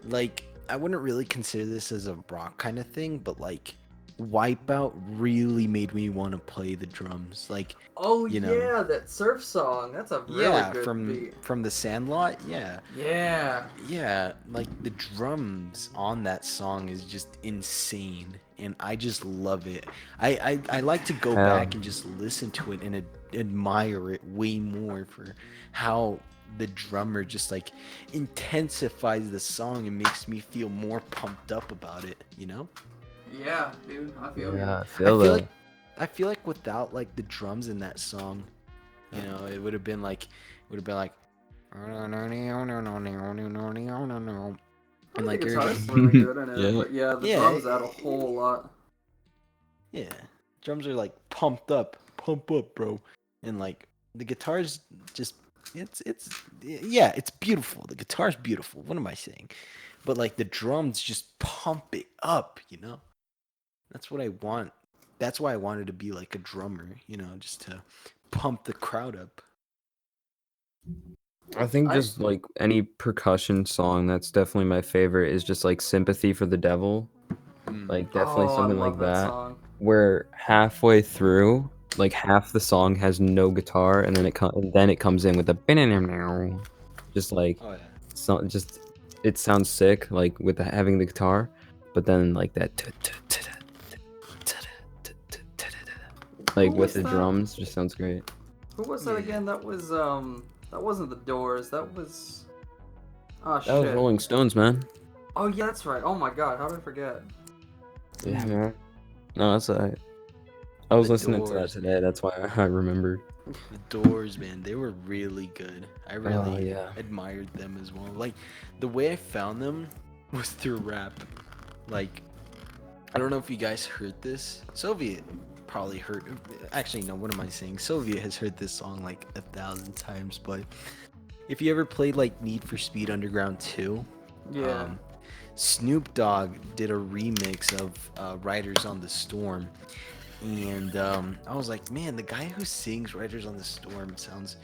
Like, I wouldn't really consider this as a rock kind of thing, but like, Wipeout really made me want to play the drums. Like, Oh you know. yeah, that surf song. That's a really yeah, good from beat. the Sandlot. Yeah. Yeah, like the drums on that song is just insane, and I just love it. I like to go back and just listen to it and admire it way more for how the drummer just like intensifies the song and makes me feel more pumped up about it, you know? Yeah, dude, I feel Yeah, I you. feel that. I feel like without like the drums in that song, you know, it would have been like and like the you're guitar's really good in it, Yeah. but yeah, the Yeah, drums add a whole lot. yeah, drums are like pump up, bro, and like the guitar's just it's yeah, it's beautiful. The guitar's beautiful. What am I saying? But like the drums just pump it up, you know. That's what I want. That's why I wanted to be like a drummer, you know, just to pump the crowd up. I think just like any percussion song, that's definitely my favorite. Is just like "Sympathy for the Devil," like definitely Oh, something I love like that that. song. Where halfway through, like half the song has no guitar, and then it comes in with a just like Oh yeah. so just it sounds sick like with having the guitar, but then like that like Who with was the that? drums just sounds great. Who was that again? That wasn't the Doors. That was oh That was shit. Rolling Stones, man. Oh yeah, that's right. Oh my god, how did I forget? Yeah, man. No, that's alright. I was The listening to that Doors, today. That's why I remembered. The Doors, man, they were really good. I really yeah. admired them as well. Like the way I found them was through rap. Like I don't know if you guys heard this. Soviet probably heard. Actually, no. What am I saying? Soviet has heard this song like 1,000 times. But if you ever played like Need for Speed Underground 2, Yeah. Snoop Dogg did a remix of Riders on the Storm. And I was like, man, the guy who sings Riders on the Storm sounds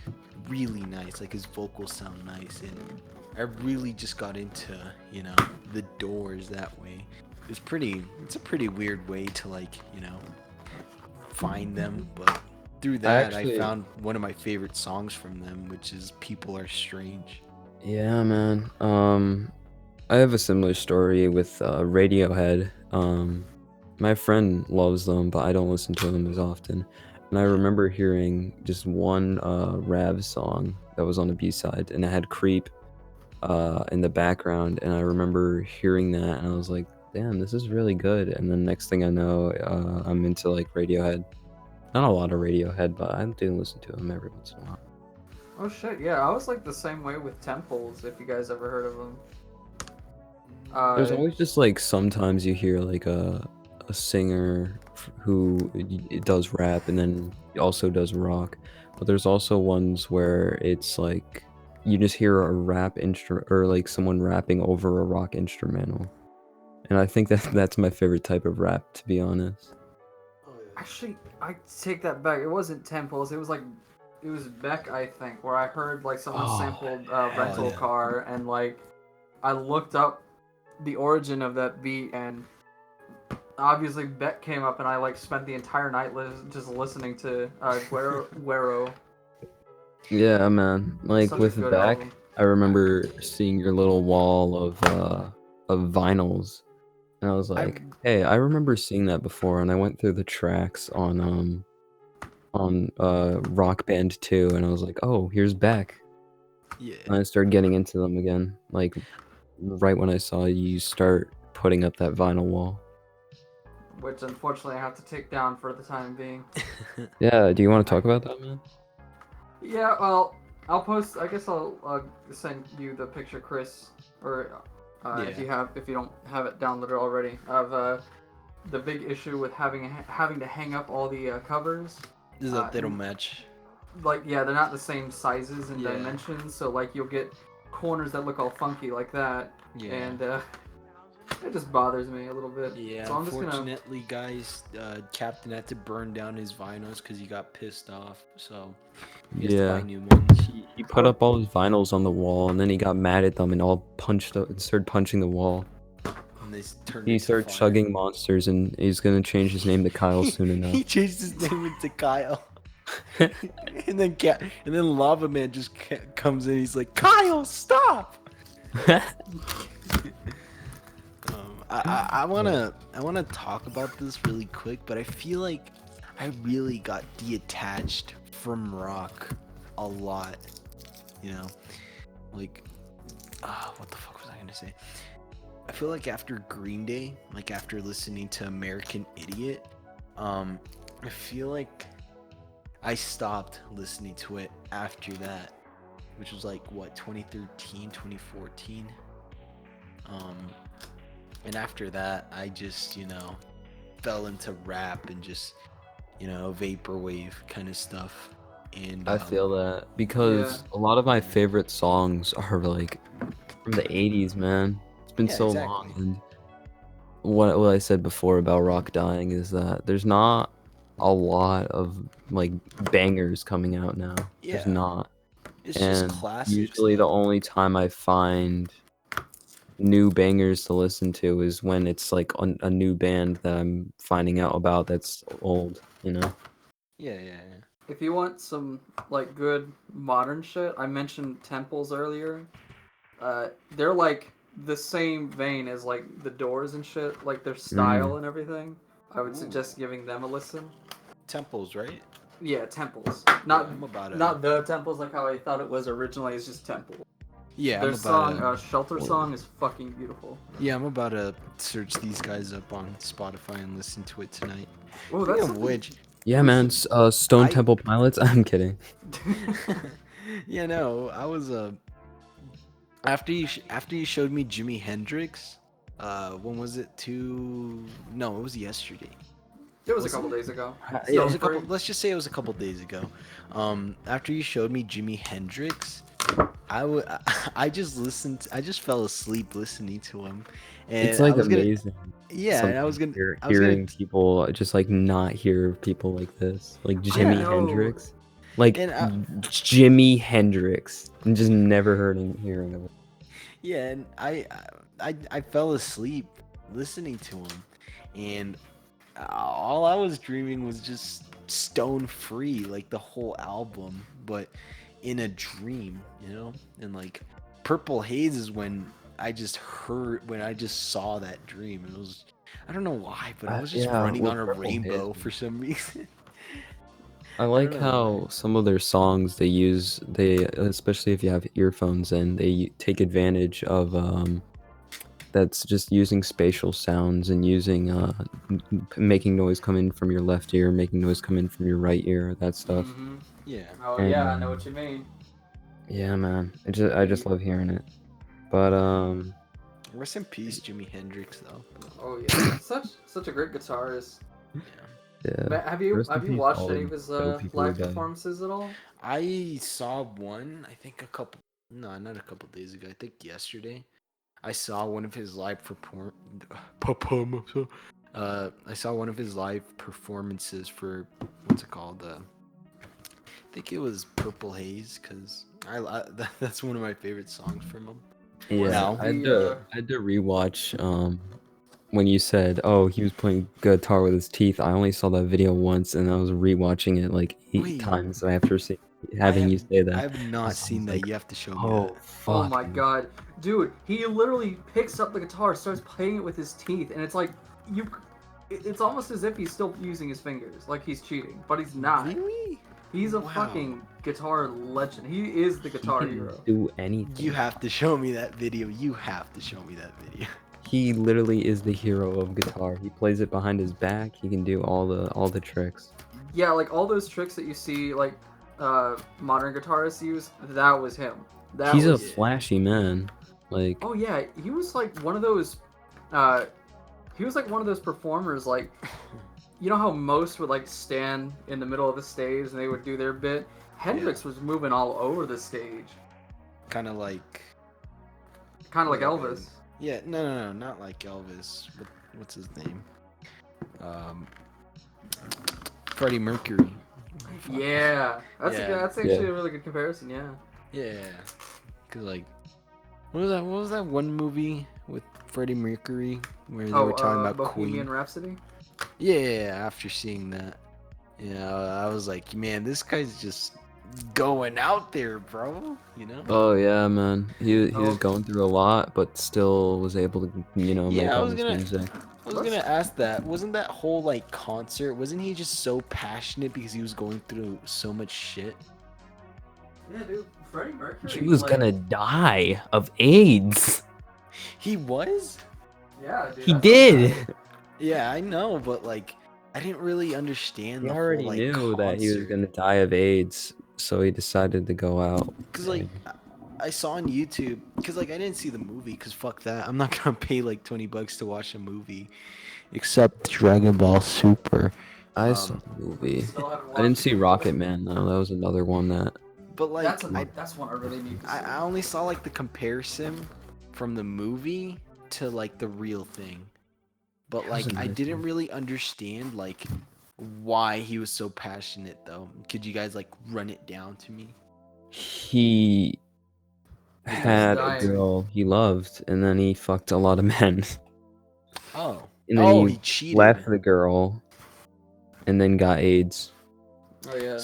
really nice. Like his vocals sound nice. And I really just got into, you know, the Doors that way. It's a pretty weird way to like, you know, find them. But through that, I found one of my favorite songs from them, which is People Are Strange. Yeah, man. I have a similar story with Radiohead. My friend loves them, but I don't listen to them as often. And I remember hearing just one Rav song that was on the B-side, and it had Creep in the background. And I remember hearing that, and I was like, damn, this is really good. And then next thing I know, I'm into like Radiohead. Not a lot of Radiohead, but I do listen to them every once in a while. Oh shit, yeah, I was like the same way with Temples, if you guys ever heard of them. There's always just like sometimes you hear like a singer who does rap and then also does rock, but there's also ones where it's like you just hear a rap instrument or like someone rapping over a rock instrumental, and I think that that's my favorite type of rap, to be honest. Actually, I take that back. It wasn't Temples. It was Beck, I think, where I heard like someone Oh, sampled hell Rental yeah. Car, and like I looked up the origin of that beat, and obviously Beck came up, and I like spent the entire night just listening to Guero. Yeah, man. Like Such a with good Beck, album. I remember seeing your little wall of vinyls, and I was like, hey, I remember seeing that before, and I went through the tracks on Rock Band 2, and I was like, oh, here's Beck. Yeah. And I started getting into them again, like right when I saw you start putting up that vinyl wall. Which unfortunately I have to take down for the time being. Yeah, do you want to talk about that, man? Yeah, well, I'll post. I guess I'll send you the picture, Chris, or if you don't have it downloaded already, of the big issue with having to hang up all the covers. Is that they don't match? Like, yeah, they're not the same sizes and Yeah. dimensions, so like you'll get corners that look all funky like that, Yeah. and it just bothers me a little bit. Yeah, so I'm just gonna. unfortunately, guys, Captain had to burn down his vinyls because he got pissed off. So he has to buy Yeah. new ones. He put up all his vinyls on the wall, and then he got mad at them and started punching the wall. And they turned. He into started fire. chugging monsters, and he's gonna change his name to Kyle soon enough. He changed his name into Kyle. and then Lava Man just comes in. He's like, Kyle, stop. I wanna talk about this really quick, but I feel like I really got detached from rock a lot. You know, like, what the fuck was I gonna say? I feel like after Green Day, like after listening to American Idiot, I feel like I stopped listening to it after that, which was like what, 2013, 2014. And after that, I just, fell into rap and just, vaporwave kind of stuff. And I feel that because a lot of my favorite songs are like from the 80s, man. It's been so long. And what I said before about rock dying is that there's not a lot of like bangers coming out now. There's not. It's And just classics. usually the only time I find new bangers to listen to is when it's like a new band that I'm finding out about that's old, Yeah. If you want some like good modern shit, I mentioned Temples earlier. They're like the same vein as like the Doors and shit, like their style and everything. I would suggest giving them a listen. Temples, right? Yeah, Temples. Not I'm about it. not the Temples like how I thought it was originally. It's just Temple. Yeah, Their I'm about song, Shelter Song, is fucking beautiful. Yeah, I'm about to search these guys up on Spotify and listen to it tonight. Oh, that's which. Yeah, man. Stone Temple Pilots. I'm kidding. Yeah, no, I was after you showed me Jimi Hendrix. When was it? No, it was yesterday. It was a couple days ago. Yeah, it was a couple. Let's just say it was a couple days ago. After you showed me Jimi Hendrix, I just listened. I just fell asleep listening to him. And it's like amazing. Yeah, and I was gonna hearing people just like not hear people like this, like Jimi Hendrix, like Jimi Hendrix, and just never hearing of it. Yeah, and I fell asleep listening to him, and all I was dreaming was just Stone Free, like the whole album, but in a dream, and like Purple Haze is when I just saw that dream. It was, I don't know why, but I was just running on a rainbow for some reason. I like how some of their songs especially if you have earphones in, they take advantage of that's just using spatial sounds and using making noise come in from your left ear, making noise come in from your right ear, that stuff. Mm-hmm. Yeah. Oh And, yeah, I know what you mean. Yeah, man. I just love hearing it. But Rest in peace, Jimi Hendrix, though. Oh yeah, such a great guitarist. Yeah. yeah. Matt, have you Rest in peace, watched all any the of his dope people who live died. performances at all? I saw one, I think no, not a couple days ago. I think yesterday. I saw one of his live I saw one of his live performances for what's it called? I think it was Purple Haze, cause that's one of my favorite songs from him. Yeah, Now- I had to rewatch when you said, "Oh, he was playing guitar with his teeth." I only saw that video once, and I was rewatching it like 8 Wait. times after having you say that. I have not was seen that. like, You have to show me Oh, that. fuck. Oh my man. god, dude! He literally picks up the guitar, starts playing it with his teeth, and it's like it's almost as if he's still using his fingers, like he's cheating, but he's not. Really? He's a Wow. fucking guitar legend. He is the guitar He can hero. do anything. You have to show me that video. You have to show me that video. He literally is the hero of guitar. He plays it behind his back. He can do all the tricks. Yeah, like all those tricks that you see, like modern guitarists use. That was him. That He's a was. flashy man. Like, Oh yeah, he was like one of those. He was like one of those performers, like, you know how most would like stand in the middle of the stage and they would do their bit. Hendrix was moving all over the stage, Kind of like. kind of like Yeah, Elvis. Yeah, no, not like Elvis. What's his name? Freddie Mercury. Yeah, that's Yeah. that's actually a really good comparison. Yeah. Yeah, cause like, what was that one movie with Freddie Mercury where they were talking about Bohemian Queen? Rhapsody. Yeah, after seeing that, yeah, I was like, man, this guy's just going out there, bro. You know? oh yeah, man. He Oh. was going through a lot, but still was able to, make Yeah, I all was this gonna- music. I was gonna ask that. Wasn't that whole like concert? Wasn't he just so passionate because he was going through so much shit? Yeah, dude. Freddie Mercury. He was gonna die of AIDS. He was. Yeah, dude. He that's did. what Yeah, I know, but like, I didn't really understand. He the already whole, like, knew that he was concert. gonna die of AIDS, so he decided to go out. Cause like I saw on YouTube, cause like I didn't see the movie, cause fuck that, I'm not gonna pay like $20 to watch a movie, except Dragon Ball Super. I saw the movie. Still haven't I didn't watched see it. Rocket Man though. That was another one that. But like That's one I really need to see. I only saw like the comparison from the movie to like the real thing, but That was like I another didn't thing. really understand like why he was so passionate though. Could you guys like run it down to me? He had a dying. girl he loved, and then he fucked a lot of men. Oh, And then he cheated. left the girl, and then got AIDS. Oh yeah.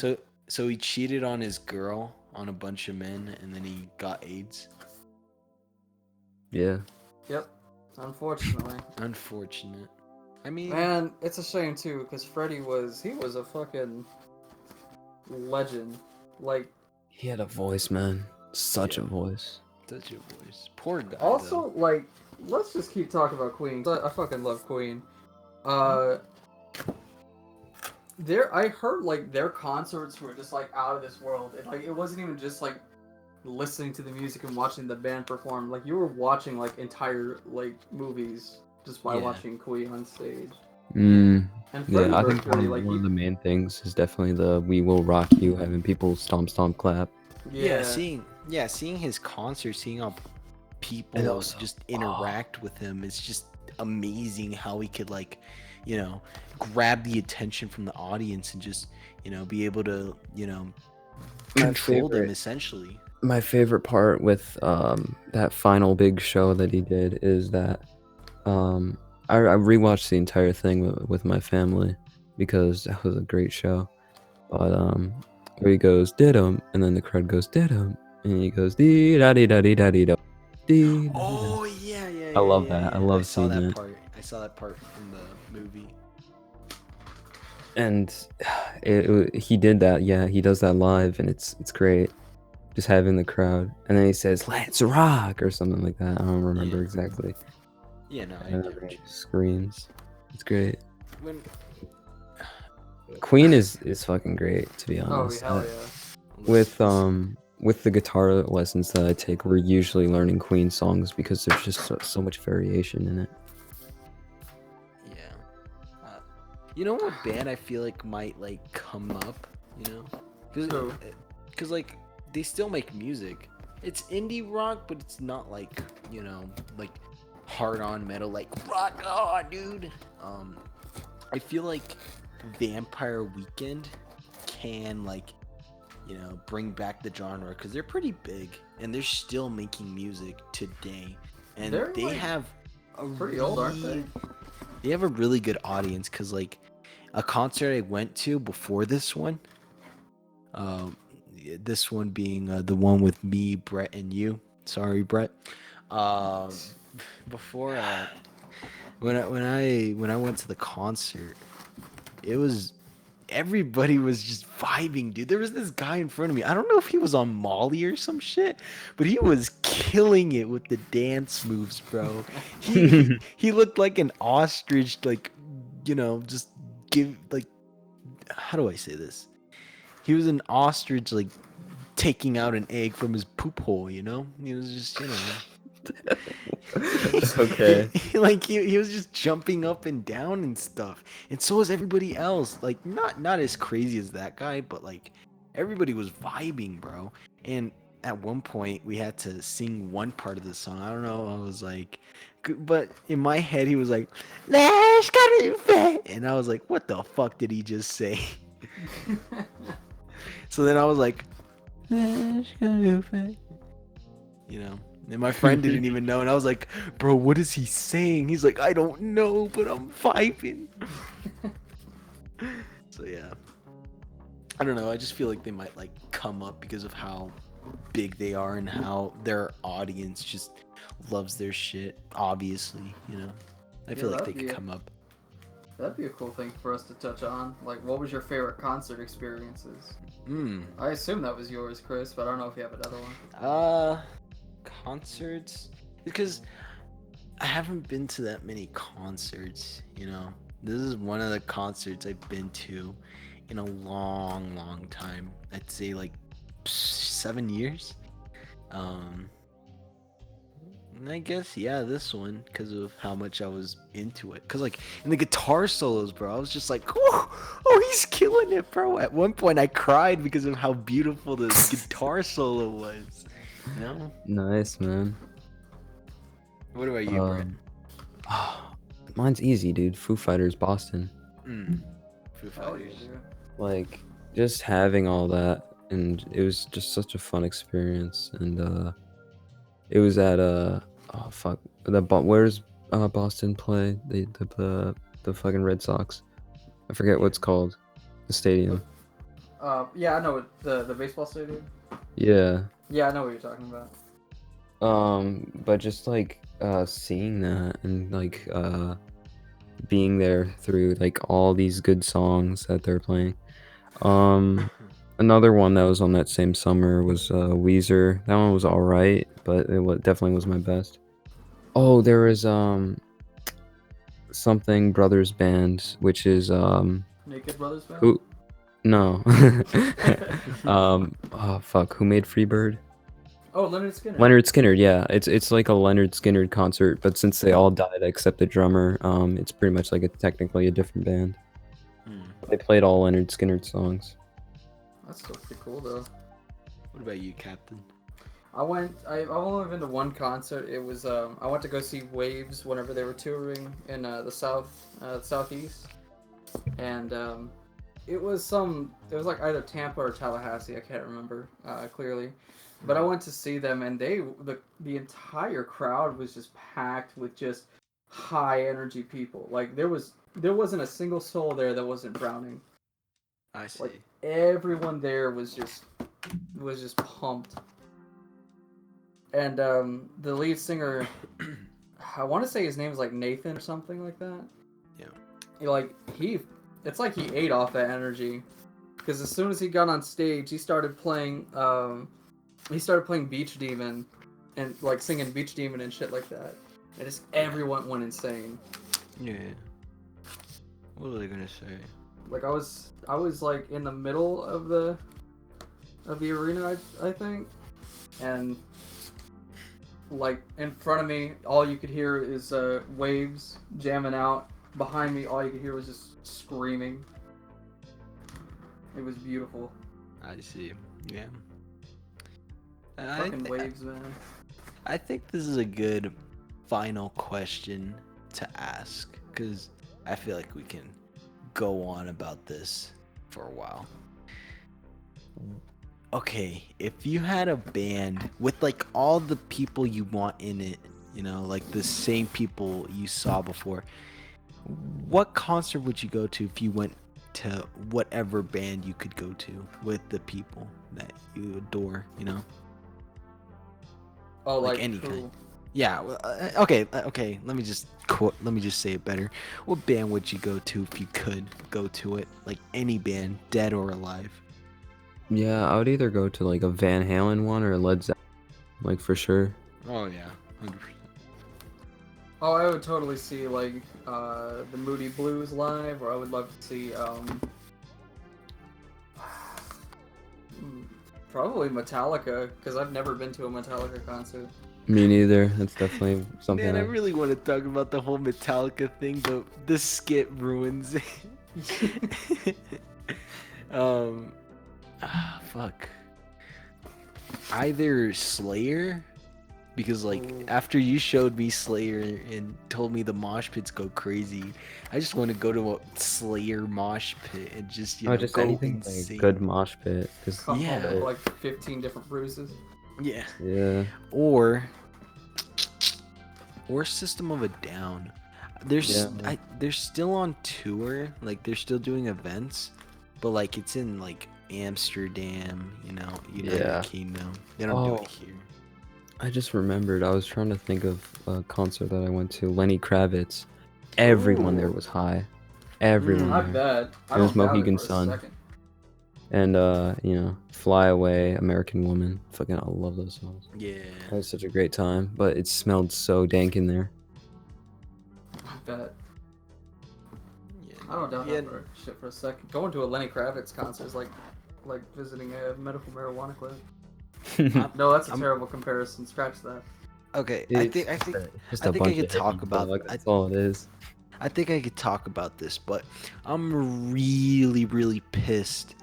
So he cheated on his girl on a bunch of men, and then he got AIDS. Yeah. Yep. Unfortunately. Unfortunate. I mean, And it's a shame too, because Freddie was a fucking legend. Like He had a voice, man. Such a Yeah. voice. such a voice. Poor guy. also like let's just keep talking about Queen. I fucking love Queen. I heard like their concerts were just like out of this world. It wasn't even just like listening to the music and watching the band perform. Like you were watching like entire like movies just by Yeah. watching Queen on stage. Mm, And Freddie yeah, I think Mercury, one of the main things is definitely the "We Will Rock You," having people stomp, stomp, clap. Yeah, seeing his concert, seeing how people And also- just interact with him, it's just amazing how he could like, grab the attention from the audience and just, be able to, control them favorite- essentially. My favorite part with that final big show that he did is that I rewatched the entire thing with my family because that was a great show. But where he goes did him, and then the crowd goes did him, and he goes dee da dee da dee da dee da dee. Oh yeah. I love that. I love saw seeing that that. part. I saw that part from the movie. And he did that. Yeah, he does that live, and it's great. Just having the crowd, and then he says "Let's rock" or something like that. I don't remember Yeah. exactly, Yeah, no, I and get what everybody you screams. It's great. when Queen is fucking great, to be Oh honest. hell yeah. With the guitar lessons that I take, we're usually learning Queen songs because there's just so much variation in it. Yeah. You know what band I feel like might like come up, you know? Who? Cuz like they still make music. It's indie rock, but it's not like, you know, like hard on metal like rock on, dude. I feel like Vampire Weekend can like, you know, bring back the genre cuz they're pretty big and they're still making music today. And They're, they like, have a pretty old, aren't they? They have a really good audience cuz like a concert I went to before this one, um, this one being the one with me, Brett, and you. Sorry, Brett. Um, before when I went to the concert, it was everybody was just vibing, dude. There was this guy in front of me. I don't know if he was on Molly or some shit, but he was killing it with the dance moves, bro. He looked like an ostrich, like, you know, just give like, how do I say this? He was an ostrich, like taking out an egg from his poop hole. You know, he was just, you know. Okay. He was just jumping up and down and stuff, and so was everybody else. Like not as crazy as that guy, but like everybody was vibing, bro. And at one point we had to sing one part of the song. I don't know. I was like, but in my head he was like, "Let's go," and I was like, "What the fuck did he just say?" So then I was like, "Let's go," you know. And my friend didn't even know, and I was like, "Bro, what is he saying?" He's like, "I don't know, but I'm vibing." So yeah, I don't know. I just feel like they might like come up because of how big they are and how their audience just loves their shit. Obviously, you know. I feel like they could come up. That'd be a cool thing for us to touch on. Like, what was your favorite concert experiences? Hmm. I assume that was yours, Chris, but I don't know if you have another one. Concerts, because I haven't been to that many concerts, you know. This is one of the concerts I've been to in a long time. I'd say like 7 years. And I guess yeah, this one because of how much I was into it. Cause like in the guitar solos, bro, I was just like, oh, he's killing it, bro. At one point, I cried because of how beautiful the guitar solo was. You know? Nice, man. What about you, Brett? Mine's easy, dude. Foo Fighters, Boston. Foo Hell yeah, Fighters. dude. Like, just having all that, and it was just such a fun experience. And it was at oh fuck, where's Boston play? The fucking Red Sox. I forget what's called. The stadium. Yeah, I know it, the baseball stadium. Yeah. Yeah, I know what you're talking about. But just like seeing that and like being there through like all these good songs that they're playing. Another one that was on that same summer was Weezer. That one was all right, but definitely was my best. Oh, there was something Brothers Band, which is Naked Brothers Band? who no. Oh fuck, who made Freebird? Oh, Leonard Skinner. Leonard Skinner, yeah. It's like a Leonard Skinner concert, but since they all died except the drummer, it's pretty much like technically a different band. They played all Leonard Skinner songs. That's still pretty cool, though. What about you, Captain? I've only been to one concert. It was, I went to go see Waves whenever they were touring in the southeast. And, it was like either Tampa or Tallahassee, I can't remember, clearly. But I went to see them, and the entire crowd was just packed with just high energy people. Like there wasn't a single soul there that wasn't drowning. I see. Like everyone there was just pumped. And the lead singer, I want to say his name is like Nathan or something like that. Yeah. It's like he ate off that energy, because as soon as he got on stage, he started playing Beach Demon, and like singing Beach Demon and shit like that. And just everyone went insane. Yeah. What were they gonna say? Like I was like in the middle of the arena, I think, and like in front of me, all you could hear is waves jamming out. Behind me, all you could hear was just screaming. It was beautiful. I see. Yeah. Fucking waves, man. I think this is a good final question to ask, because I feel like we can go on about this for a while. Okay, if you had a band with like all the people you want in it, you know, like the same people you saw before, what concert would you go to if you went to whatever band you could go to with the people that you adore, you know? Oh, Like like any who? kind. Yeah. Well, okay. Let me just say it better. What band would you go to if you could go to it? Like any band, dead or alive. Yeah, I would either go to like a Van Halen one or a Led Zeppelin, like for sure. Oh yeah, 100%. Oh, I would totally see like the Moody Blues live, or I would love to see probably Metallica, because I've never been to a Metallica concert. Me neither. That's definitely something. Man, I really want to talk about the whole Metallica thing, but this skit ruins it. Fuck. Either Slayer, because like Ooh. after you showed me Slayer and told me the mosh pits go crazy, I just want to go to a Slayer mosh pit and just just go anything insane. like good mosh pit. Cause Come home Yeah. with like 15 different bruises. Yeah. yeah, Or System of a Down. They're Yeah. they're still on tour, like they're still doing events, but like it's in like Amsterdam, you know, United Yeah. Kingdom. They don't do Oh. it here. I just remembered. I was trying to think of a concert that I went to. Lenny Kravitz. Everyone there Ooh. was high. Everyone I there. bet. I It was don't doubt Mohegan it for a Sun. second. And Fly Away, American Woman. Fucking, I love those songs. Yeah. That was such a great time, but it smelled so dank in there. I bet. Yeah. I don't doubt Yeah. that for shit for a second. Going to a Lenny Kravitz concert is like visiting a medical marijuana clinic. No, that's a terrible comparison. Scratch that. Okay, It's I think just I a think I bunch could of talk hippies, about dog. That's all it is. I think I could talk about this, but I'm really pissed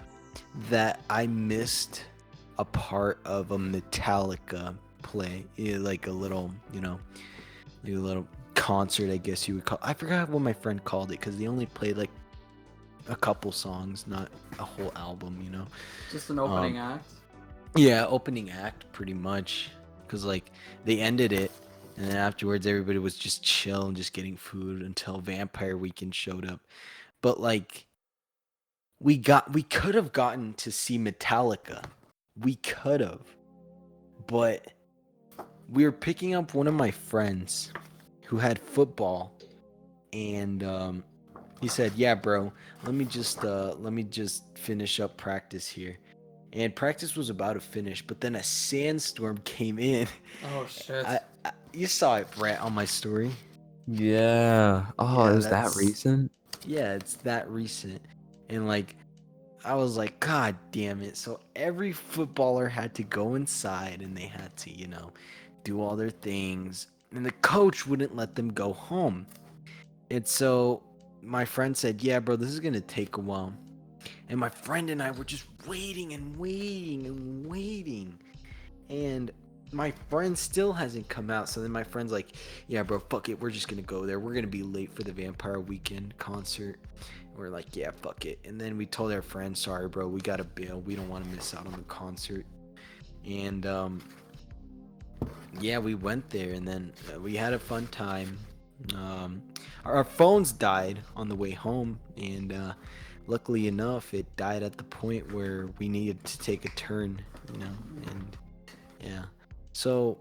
that I missed a part of a Metallica play, like a little, like a little concert, I guess you would call. I forgot what my friend called it because they only played like a couple songs, not a whole album, you know. Just an opening act. Yeah, opening act, pretty much, because like they ended it. And then afterwards, everybody was just chill and just getting food until Vampire Weekend showed up. But like, we could have gotten to see Metallica. We could have. But we were picking up one of my friends who had football, and he said, "Yeah, bro, let me just finish up practice here." And practice was about to finish, but then a sandstorm came in. Oh shit. You saw it, Brett, on my story. Yeah. Oh, Yeah, it was that that's- recent? Yeah, it's that recent. And like, I was like, God damn it. So every footballer had to go inside and they had to, do all their things. And the coach wouldn't let them go home. And so my friend said, "Yeah, bro, this is going to take a while." And my friend and I were just waiting and waiting and waiting. And my friend still hasn't come out. So then my friend's like, "Yeah, bro, fuck it. We're just going to go there. We're going to be late for the Vampire Weekend concert." And we're like, "Yeah, fuck it." And then we told our friend, "Sorry, bro, we got to bail. We don't want to miss out on the concert." And yeah, we went there and then we had a fun time. Our phones died on the way home. And luckily enough, it died at the point where we needed to take a turn, and yeah. So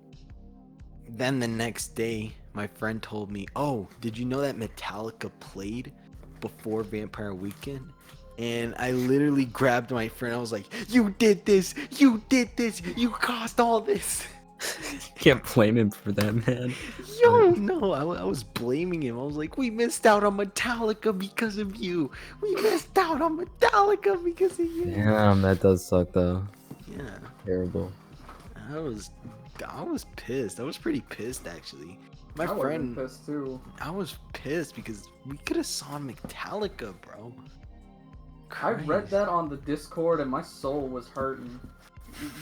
then the next day, my friend told me, "Oh, did you know that Metallica played before Vampire Weekend?" And I literally grabbed my friend. I was like, "You did this! You did this! You caused all this!" Can't blame him for that, man. Yo, no, I was blaming him. I was like, we missed out on Metallica because of you. We missed out on Metallica because of you. Damn, that does suck though. Yeah, Terrible. I was pissed. I was pretty pissed actually. My I would've been friend, pissed too. I was pissed because we could have saw Metallica, bro. I read Christ. that on the Discord and my soul was hurting.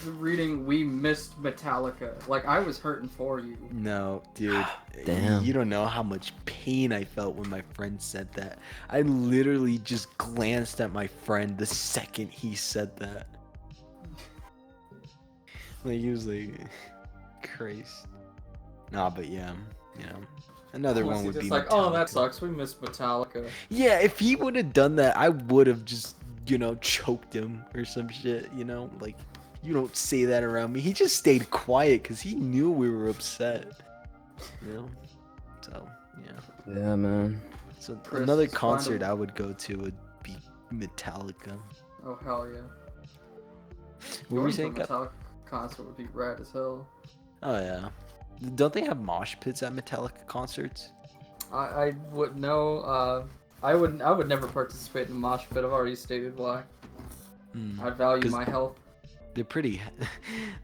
Reading we missed Metallica. Like, I was hurting for you. No, dude. Damn. You don't know how much pain I felt when my friend said that. I literally just glanced at my friend the second he said that. Like, he was like, Christ. Nah, but yeah, you know. Another Unless one he's would just be like, oh, that Metallica. sucks. We missed Metallica. Yeah, if he would have done that, I would have just, you know, choked him or some shit, you know? Like, you don't say that around me. He just stayed quiet because he knew we were upset. You know? So, yeah. Yeah, man. So, Chris, another just find concert a- I would go to would be Metallica. Oh, hell yeah. What were you Going to a saying? Cap? Metallica concert would be rad as hell. Oh, yeah. Don't they have mosh pits at Metallica concerts? I would know. I would never participate in a mosh pit. I've already stated why. I value 'Cause- my health. They're pretty,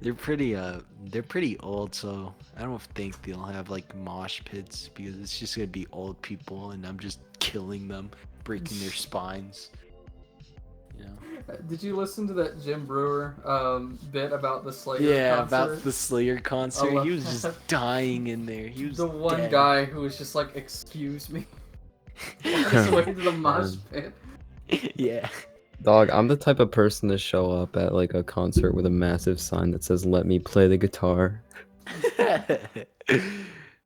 they're pretty old, so I don't think they'll have like mosh pits because it's just gonna be old people and I'm just killing them, breaking their spines. You know? Did you listen to that Jim Brewer bit about the Slayer Yeah, concert? about the Slayer concert, love he was that. just dying in there. He was The one dead. guy who was just like, excuse me. Just way to the mosh pit. Yeah. Dog, I'm the type of person to show up at like a concert with a massive sign that says "Let me play the guitar."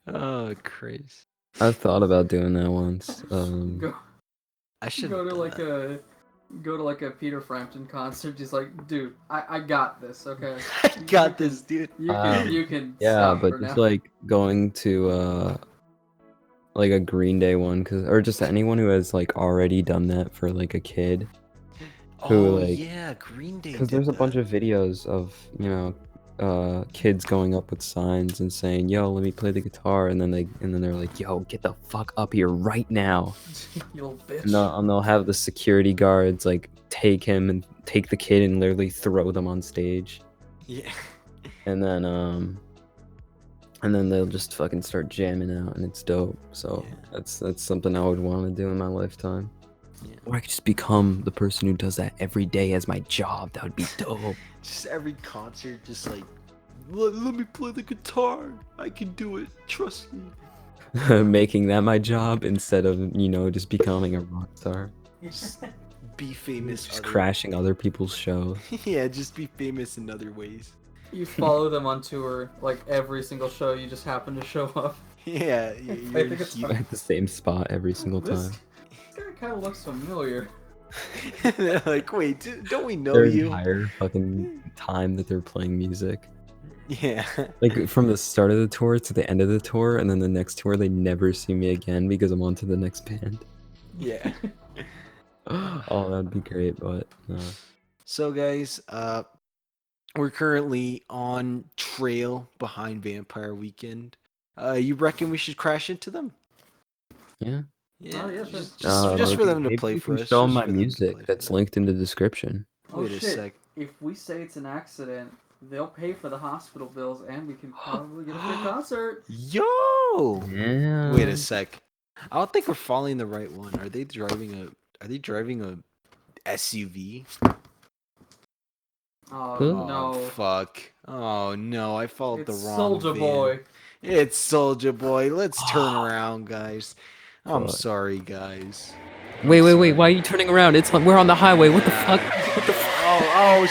Oh, Christ. I've thought about doing that once. Go, I should go to like a Peter Frampton concert. Just like, dude, I got this. Okay. I got this, dude. You can. Yeah, stop but for just now. like going to like a Green Day one, or just anyone who has like already done that for like a kid. Who, Oh, like- yeah, Green Day. Because there's a bunch of videos of, you know, kids going up with signs and saying, "Yo, let me play the guitar," and then they're like, "Yo, get the fuck up here right now!" You little bitch. And they'll have the security guards like take the kid and literally throw them on stage, Yeah. and then they'll just fucking start jamming out, and it's dope. So Yeah. that's something I would want to do in my lifetime. Yeah. Or I could just become the person who does that every day as my job. That would be dope. Just every concert, just like, let me play the guitar. I can do it. Trust me. Making that my job instead of, you know, just becoming a rock star. Just be famous. Just other- crashing other people's shows. Yeah, just be famous in other ways. You follow them on tour, like every single show. You just happen to show up. Yeah, Play the guitar. At the same spot every single This time. guy kind of looks familiar. They're like, wait, don't we know Their you? entire fucking time that they're playing music. Yeah. Like from the start of the tour to the end of the tour, and then the next tour they never see me again because I'm on to the next band. Yeah. Oh, that'd be great, but no. So guys, we're currently on trail behind Vampire Weekend. You reckon we should crash into them? Yeah. Yeah, Oh, yeah, sure. just for them to maybe play we for can us. Show 'em just my for them to music play that's for us. linked in the description. Oh Wait a shit! sec. If we say it's an accident, they'll pay for the hospital bills, and we can probably get a free concert. Yo! Yeah. Wait a sec. I don't think we're following the right one. Are they driving a SUV? Oh Huh? no! Fuck. Oh no, I followed It's the wrong Soldier van. Boy. It's Soldier Boy. Let's turn around, guys. I'm Fuck. sorry, guys. Wait, sorry. why are you turning around? We're on the highway. What the fuck? Oh,